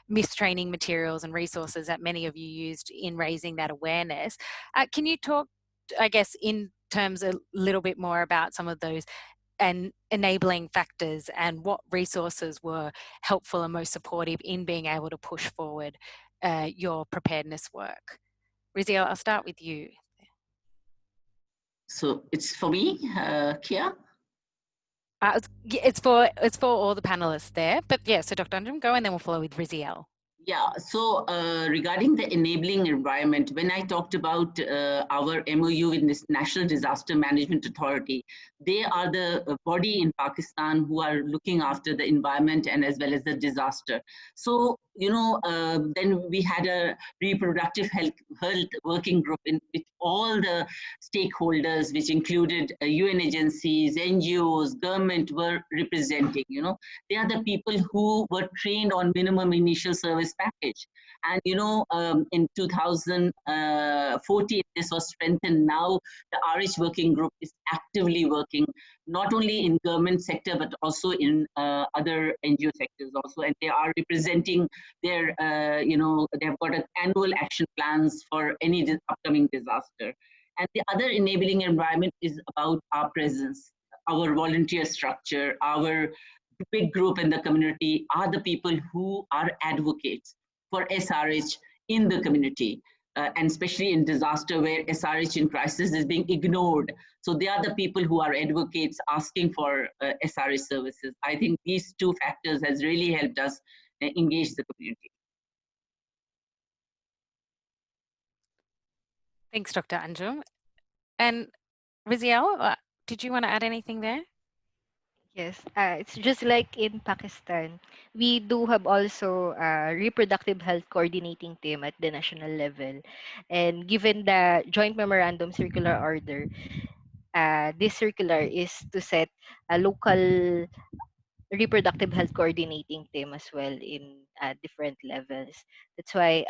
Speaker 1: mistraining materials and resources that many of you used in raising that awareness. Can you talk, I guess, in terms a little bit more about some of those and enabling factors and what resources were helpful and most supportive in being able to push forward your preparedness work? Riziel, I'll start with you.
Speaker 4: So it's for me, Kia?
Speaker 1: It's for all the panelists there, but yeah, so Dr. Anjum, go, and then we'll follow with Riziel.
Speaker 4: Yeah, so regarding the enabling environment, when I talked about our MOU in this National Disaster Management Authority, they are the body in Pakistan who are looking after the environment and as well as the disaster. So, then we had a reproductive health working group with all the stakeholders, which included UN agencies, NGOs, government were representing. They are the people who were trained on minimum initial services this package. And in 2014, this was strengthened. Now the RH working group is actively working, not only in government sector, but also in other NGO sectors also. And they are representing their, they've got an annual action plans for any upcoming disaster. And the other enabling environment is about our presence, our volunteer structure, our big group in the community are the people who are advocates for SRH in the community. And especially in disaster where SRH in crisis is being ignored. So they are the people who are advocates asking for SRH services. I think these two factors has really helped us engage the community.
Speaker 1: Thanks, Dr. Anjum. And Riziel, did you want to add anything there?
Speaker 2: Yes, it's just like in Pakistan. We do have also a reproductive health coordinating team at the national level. And given the joint memorandum circular order, this circular is to set a local reproductive health coordinating team as well in different levels. That's why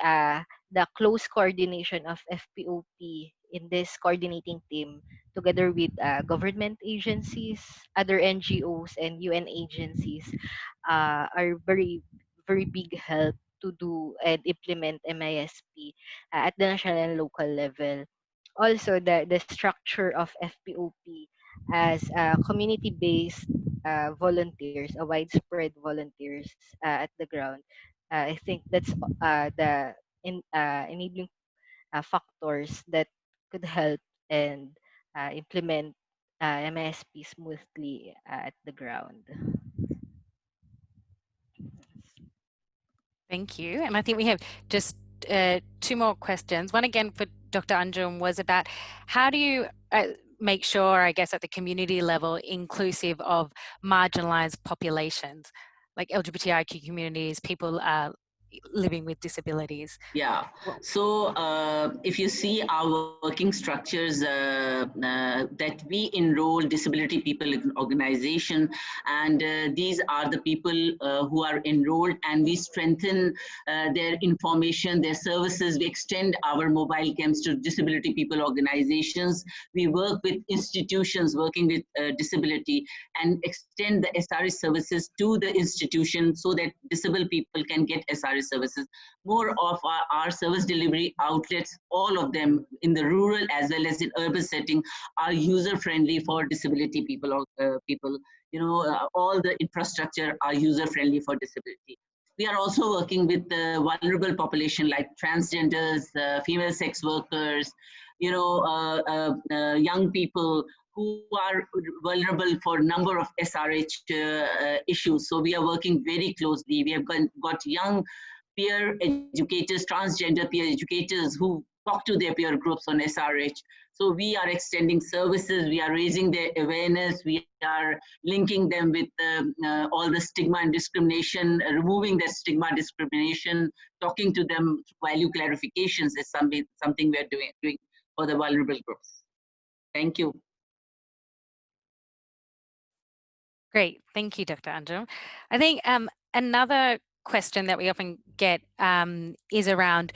Speaker 2: the close coordination of FPOP in this coordinating team, together with government agencies, other NGOs, and UN agencies, are very big help to do and implement MISP at the national and local level. Also, the structure of FPOP as community-based volunteers, a widespread volunteers at the ground. I think that's the enabling factors that could help and implement MSP smoothly at the ground.
Speaker 1: Thank you. And I think we have just two more questions. One again for Dr. Anjum was about how do you make sure, I guess, at the community level, inclusive of marginalized populations, like LGBTIQ communities, people living with disabilities?
Speaker 4: Yeah. So if you see our working structures that we enroll disability people in organization, and these are the people who are enrolled, and we strengthen their information, their services. We extend our mobile camps to disability people organizations. We work with institutions working with disability and extend the SRS services to the institution so that disabled people can get SRS services. More of our service delivery outlets, all of them in the rural as well as in urban setting, are user-friendly for disability people. All the infrastructure are user-friendly for disability. We are also working with the vulnerable population like transgenders, female sex workers, young people who are vulnerable for a number of SRH issues. So we are working very closely. We have got young peer educators, transgender peer educators who talk to their peer groups on SRH. So we are extending services, we are raising their awareness, we are linking them with all the stigma and discrimination, removing that stigma discrimination, talking to them through value clarifications is something we are doing for the vulnerable groups. Thank you.
Speaker 1: Great, thank you, Dr. Anjum. I think another question that we often get is around,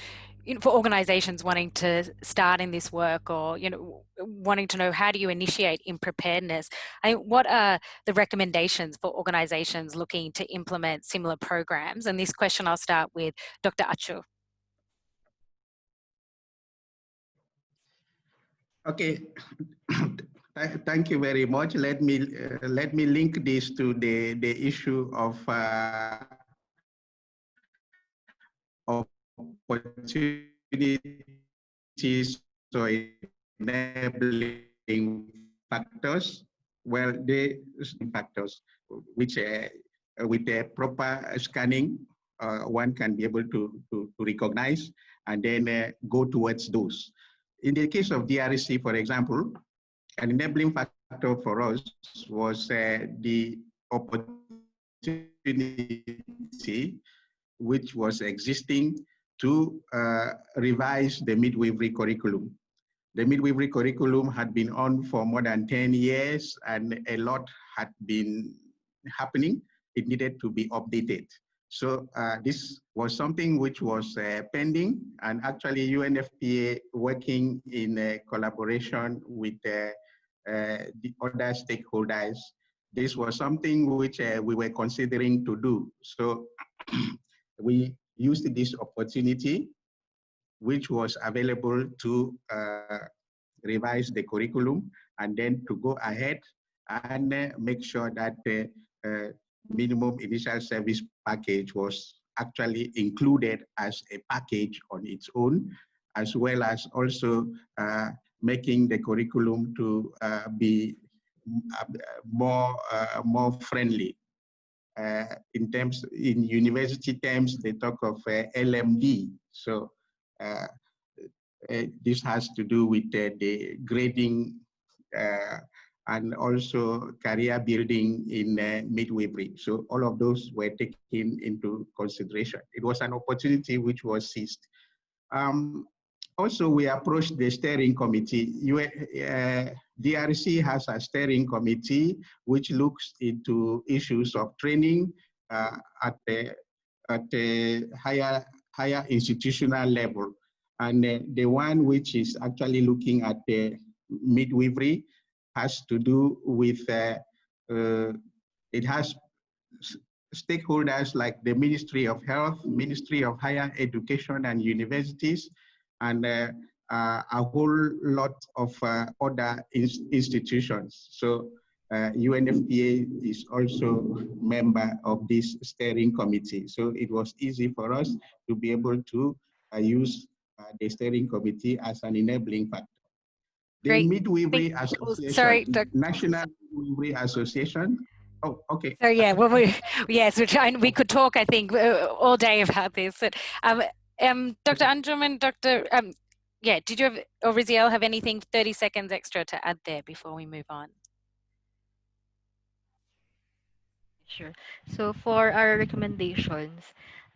Speaker 1: for organizations wanting to start in this work, or wanting to know how do you initiate in preparedness. What are the recommendations for organizations looking to implement similar programs? And this question I'll start with Dr. Achu.
Speaker 3: Okay, thank you very much. Let me link this to the issue of opportunities or enabling factors. Well, the factors which with the proper scanning, one can be able to recognize and then go towards those. In the case of DRC, for example, an enabling factor for us was the opportunity which was existing to revise the midwifery curriculum. The midwifery curriculum had been on for more than 10 years and a lot had been happening. It needed to be updated. So this was something which was pending, and actually UNFPA, working in collaboration with the other stakeholders, this was something which we were considering to do. So we used this opportunity which was available to revise the curriculum and then to go ahead and make sure that the minimum initial service package was actually included as a package on its own, as well as also making the curriculum to be more friendly. In university terms, they talk of LMD. So this has to do with the grading and also career building in midwifery. So all of those were taken into consideration. It was an opportunity which was seized. Also, we approached the steering committee. DRC has a steering committee which looks into issues of training at the higher institutional level. And the one which is actually looking at the midwifery has to do with, it has stakeholders like the Ministry of Health, Ministry of Higher Education and Universities, and a whole lot of other institutions. So UNFPA is also member of this steering committee. So it was easy for us to be able to use the steering committee as an enabling factor. The
Speaker 1: Great.
Speaker 3: Midwifery Association,
Speaker 1: sorry,
Speaker 3: National Midwifery Association. Oh, okay.
Speaker 1: So yeah, well, yes, we could talk, I think, all day about this. But, Dr. Anjum and Dr. Yeah, did you have, or Riziel, have anything 30 seconds extra to add there before we move on?
Speaker 2: Sure. So for our recommendations,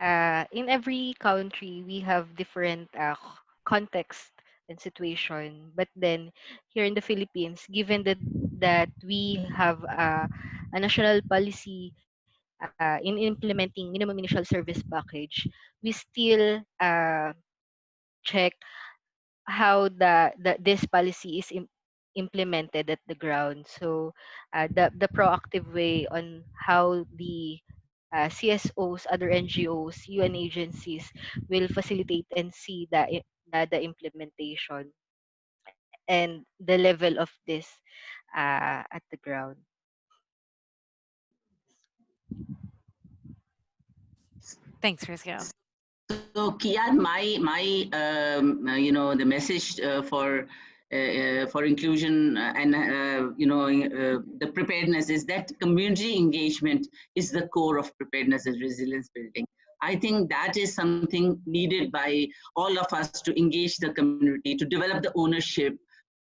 Speaker 2: in every country, we have different context and situation. But then here in the Philippines, given that we have a national policy in implementing minimum initial service package, we still check how this policy is implemented at the ground. So the proactive way on how the CSOs, other NGOs, UN agencies will facilitate and see the implementation and the level of this at the ground.
Speaker 1: Thanks, Riziel.
Speaker 4: So Kian, the message for inclusion and the preparedness is that community engagement is the core of preparedness and resilience building. I think that is something needed by all of us to engage the community, to develop the ownership.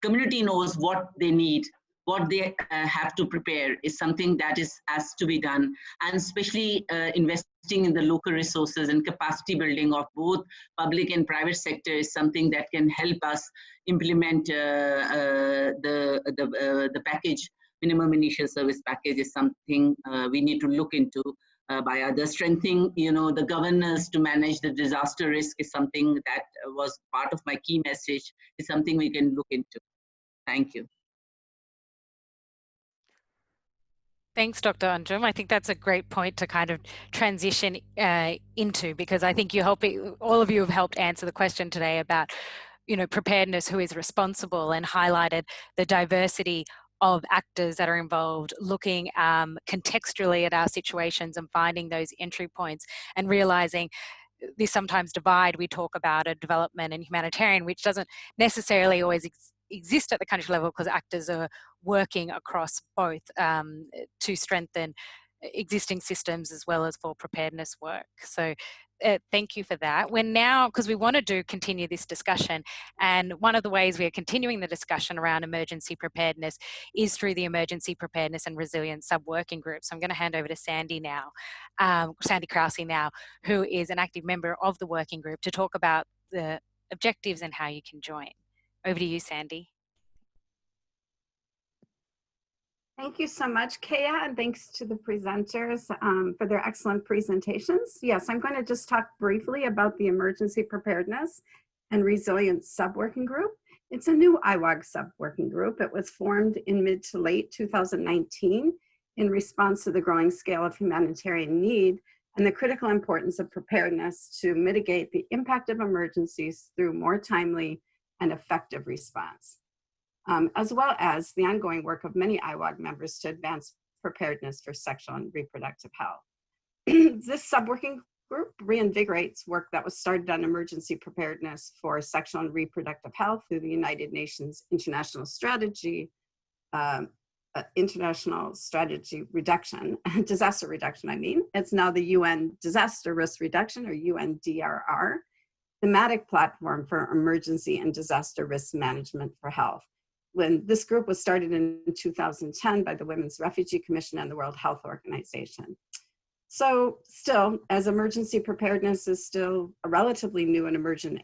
Speaker 4: Community knows what they need, what they have to prepare is something that has to be done, and especially investing in the local resources and capacity building of both public and private sector is something that can help us implement the package. Minimum initial service package is something we need to look into. By others, strengthening, the governance to manage the disaster risk is something that was part of my key message. Is something we can look into. Thank you.
Speaker 1: Thanks, Dr. Anjum. I think that's a great point to kind of transition into, because I think all of you have helped answer the question today about, preparedness, who is responsible, and highlighted the diversity of actors that are involved, looking contextually at our situations and finding those entry points and realizing this sometimes divide we talk about, a development and humanitarian, which doesn't necessarily always exist at the country level, because actors are working across both to strengthen existing systems as well as for preparedness work. So thank you for that. We're now, because we want to continue this discussion, and one of the ways we are continuing the discussion around emergency preparedness is through the Emergency Preparedness and Resilience Sub-Working Group. So I'm going to hand over to Sandy now, Sandy Krause now, who is an active member of the working group, to talk about the objectives and how you can join. Over to you, Sandy.
Speaker 5: Thank you so much, Kea, and thanks to the presenters for their excellent presentations. Yes, I'm going to just talk briefly about the Emergency Preparedness and Resilience Subworking Group. It's a new IAWG subworking group. It was formed in mid to late 2019 in response to the growing scale of humanitarian need and the critical importance of preparedness to mitigate the impact of emergencies through more timely and effective response, as well as the ongoing work of many IAWG members to advance preparedness for sexual and reproductive health. This subworking group reinvigorates work that was started on emergency preparedness for sexual and reproductive health through the United Nations International Strategy Reduction, disaster reduction, I mean. It's now the UN Disaster Risk Reduction, or UNDRR, thematic platform for emergency and disaster risk management for health. When this group was started in 2010 by the Women's Refugee Commission and the World Health Organization. So still, as emergency preparedness is still a relatively new and emergent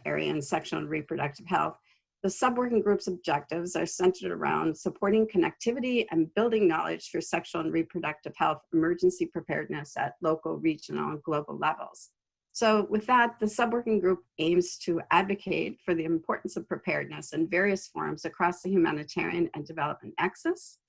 Speaker 5: area in sexual and reproductive health, the subworking group's objectives are centered around supporting connectivity and building knowledge for sexual and reproductive health emergency preparedness at local, regional, and global levels. So with that, the subworking group aims to advocate for the importance of preparedness in various forms across the humanitarian and development axis.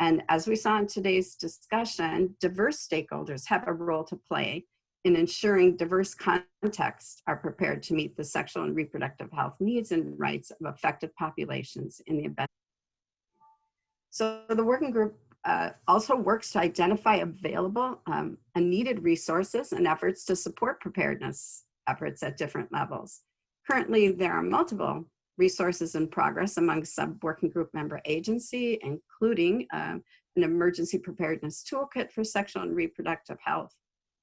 Speaker 5: And as we saw in today's discussion, diverse stakeholders have a role to play in ensuring diverse contexts are prepared to meet the sexual and reproductive health needs and rights of affected populations in the event. So the working group also works to identify available and needed resources and efforts to support preparedness efforts at different levels. Currently, there are multiple resources in progress among subworking group member agency, including an emergency preparedness toolkit for sexual and reproductive health,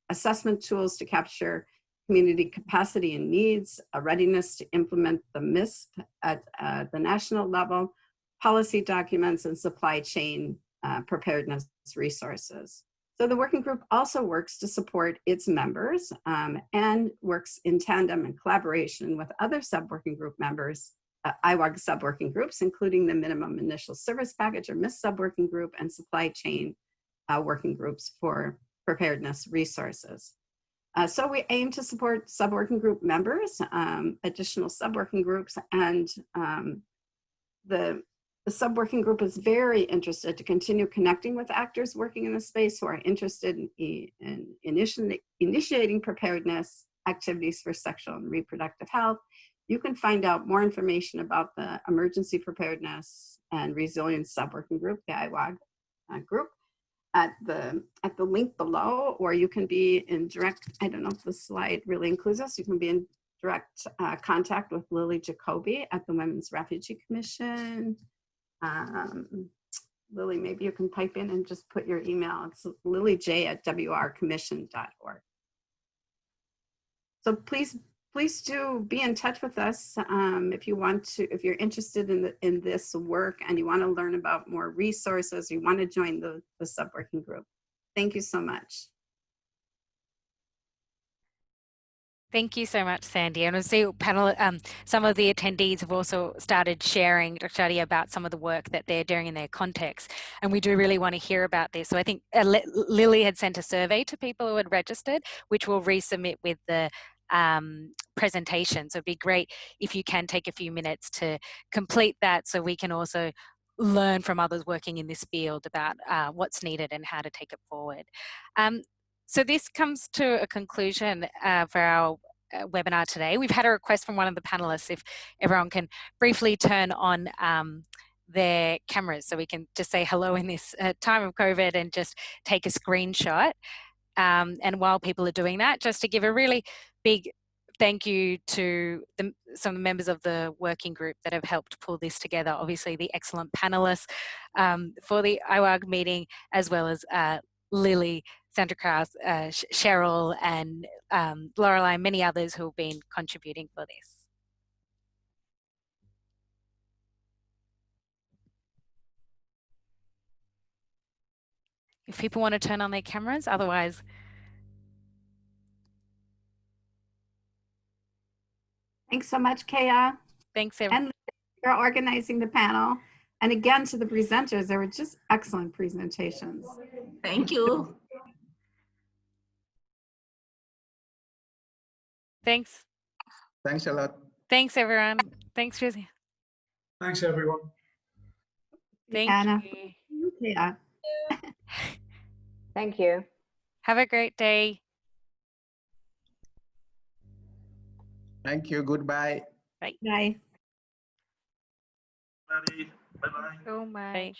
Speaker 5: assessment tools to capture community capacity and needs, a readiness to implement the MISP at the national level, policy documents, and supply chain preparedness resources. So the working group also works to support its members and works in tandem and collaboration with other subworking group members, IAWG subworking groups, including the Minimum Initial Service Package or MISP subworking group and supply chain working groups for preparedness resources. So we aim to support subworking group members, additional subworking groups, and the subworking group is very interested to continue connecting with actors working in the space who are interested in initiating preparedness activities for sexual and reproductive health. You can find out more information about the Emergency Preparedness and Resilience Subworking Group, the IAWG group, at the link below, or you can be in direct, I don't know if the slide really includes us, you can be in direct contact with Lily Jacoby at the Women's Refugee Commission. Lily, maybe you can pipe in and just put your email. It's lilyj@wrcommission.org. So please do be in touch with us if you want to, if you're interested in this work and you want to learn about more resources, you want to join the subworking group. Thank you so much.
Speaker 1: Thank you so much, Sandy. And I see some of the attendees have also started sharing, Dr. Shadia, about some of the work that they're doing in their context. And we do really want to hear about this. So I think Lily had sent a survey to people who had registered, which we'll resubmit with the presentation. So it'd be great if you can take a few minutes to complete that so we can also learn from others working in this field about what's needed and how to take it forward. So this comes to a conclusion for our webinar today. We've had a request from one of the panelists if everyone can briefly turn on their cameras so we can just say hello in this time of COVID and just take a screenshot. And while people are doing that, just to give a really big thank you to some members of the working group that have helped pull this together. Obviously the excellent panelists for the IAWG meeting, as well as Lily, Santa Claus, Cheryl, and Lorelei, and many others who have been contributing for this. If people want to turn on their cameras, otherwise.
Speaker 5: Thanks so much, Kea.
Speaker 1: Thanks, everyone.
Speaker 5: And for organizing the panel. And again, to the presenters, they were just excellent presentations.
Speaker 4: Thank you.
Speaker 1: Thanks.
Speaker 3: Thanks a lot.
Speaker 1: Thanks, everyone. Thanks, Josie.
Speaker 6: Thanks, everyone.
Speaker 1: Thank
Speaker 5: Anna.
Speaker 1: you.
Speaker 5: Yeah.
Speaker 7: Thank you.
Speaker 1: Have a great day.
Speaker 3: Thank you. Goodbye.
Speaker 1: Bye.
Speaker 5: Bye.
Speaker 6: Bye-bye.
Speaker 2: So much.
Speaker 1: Bye.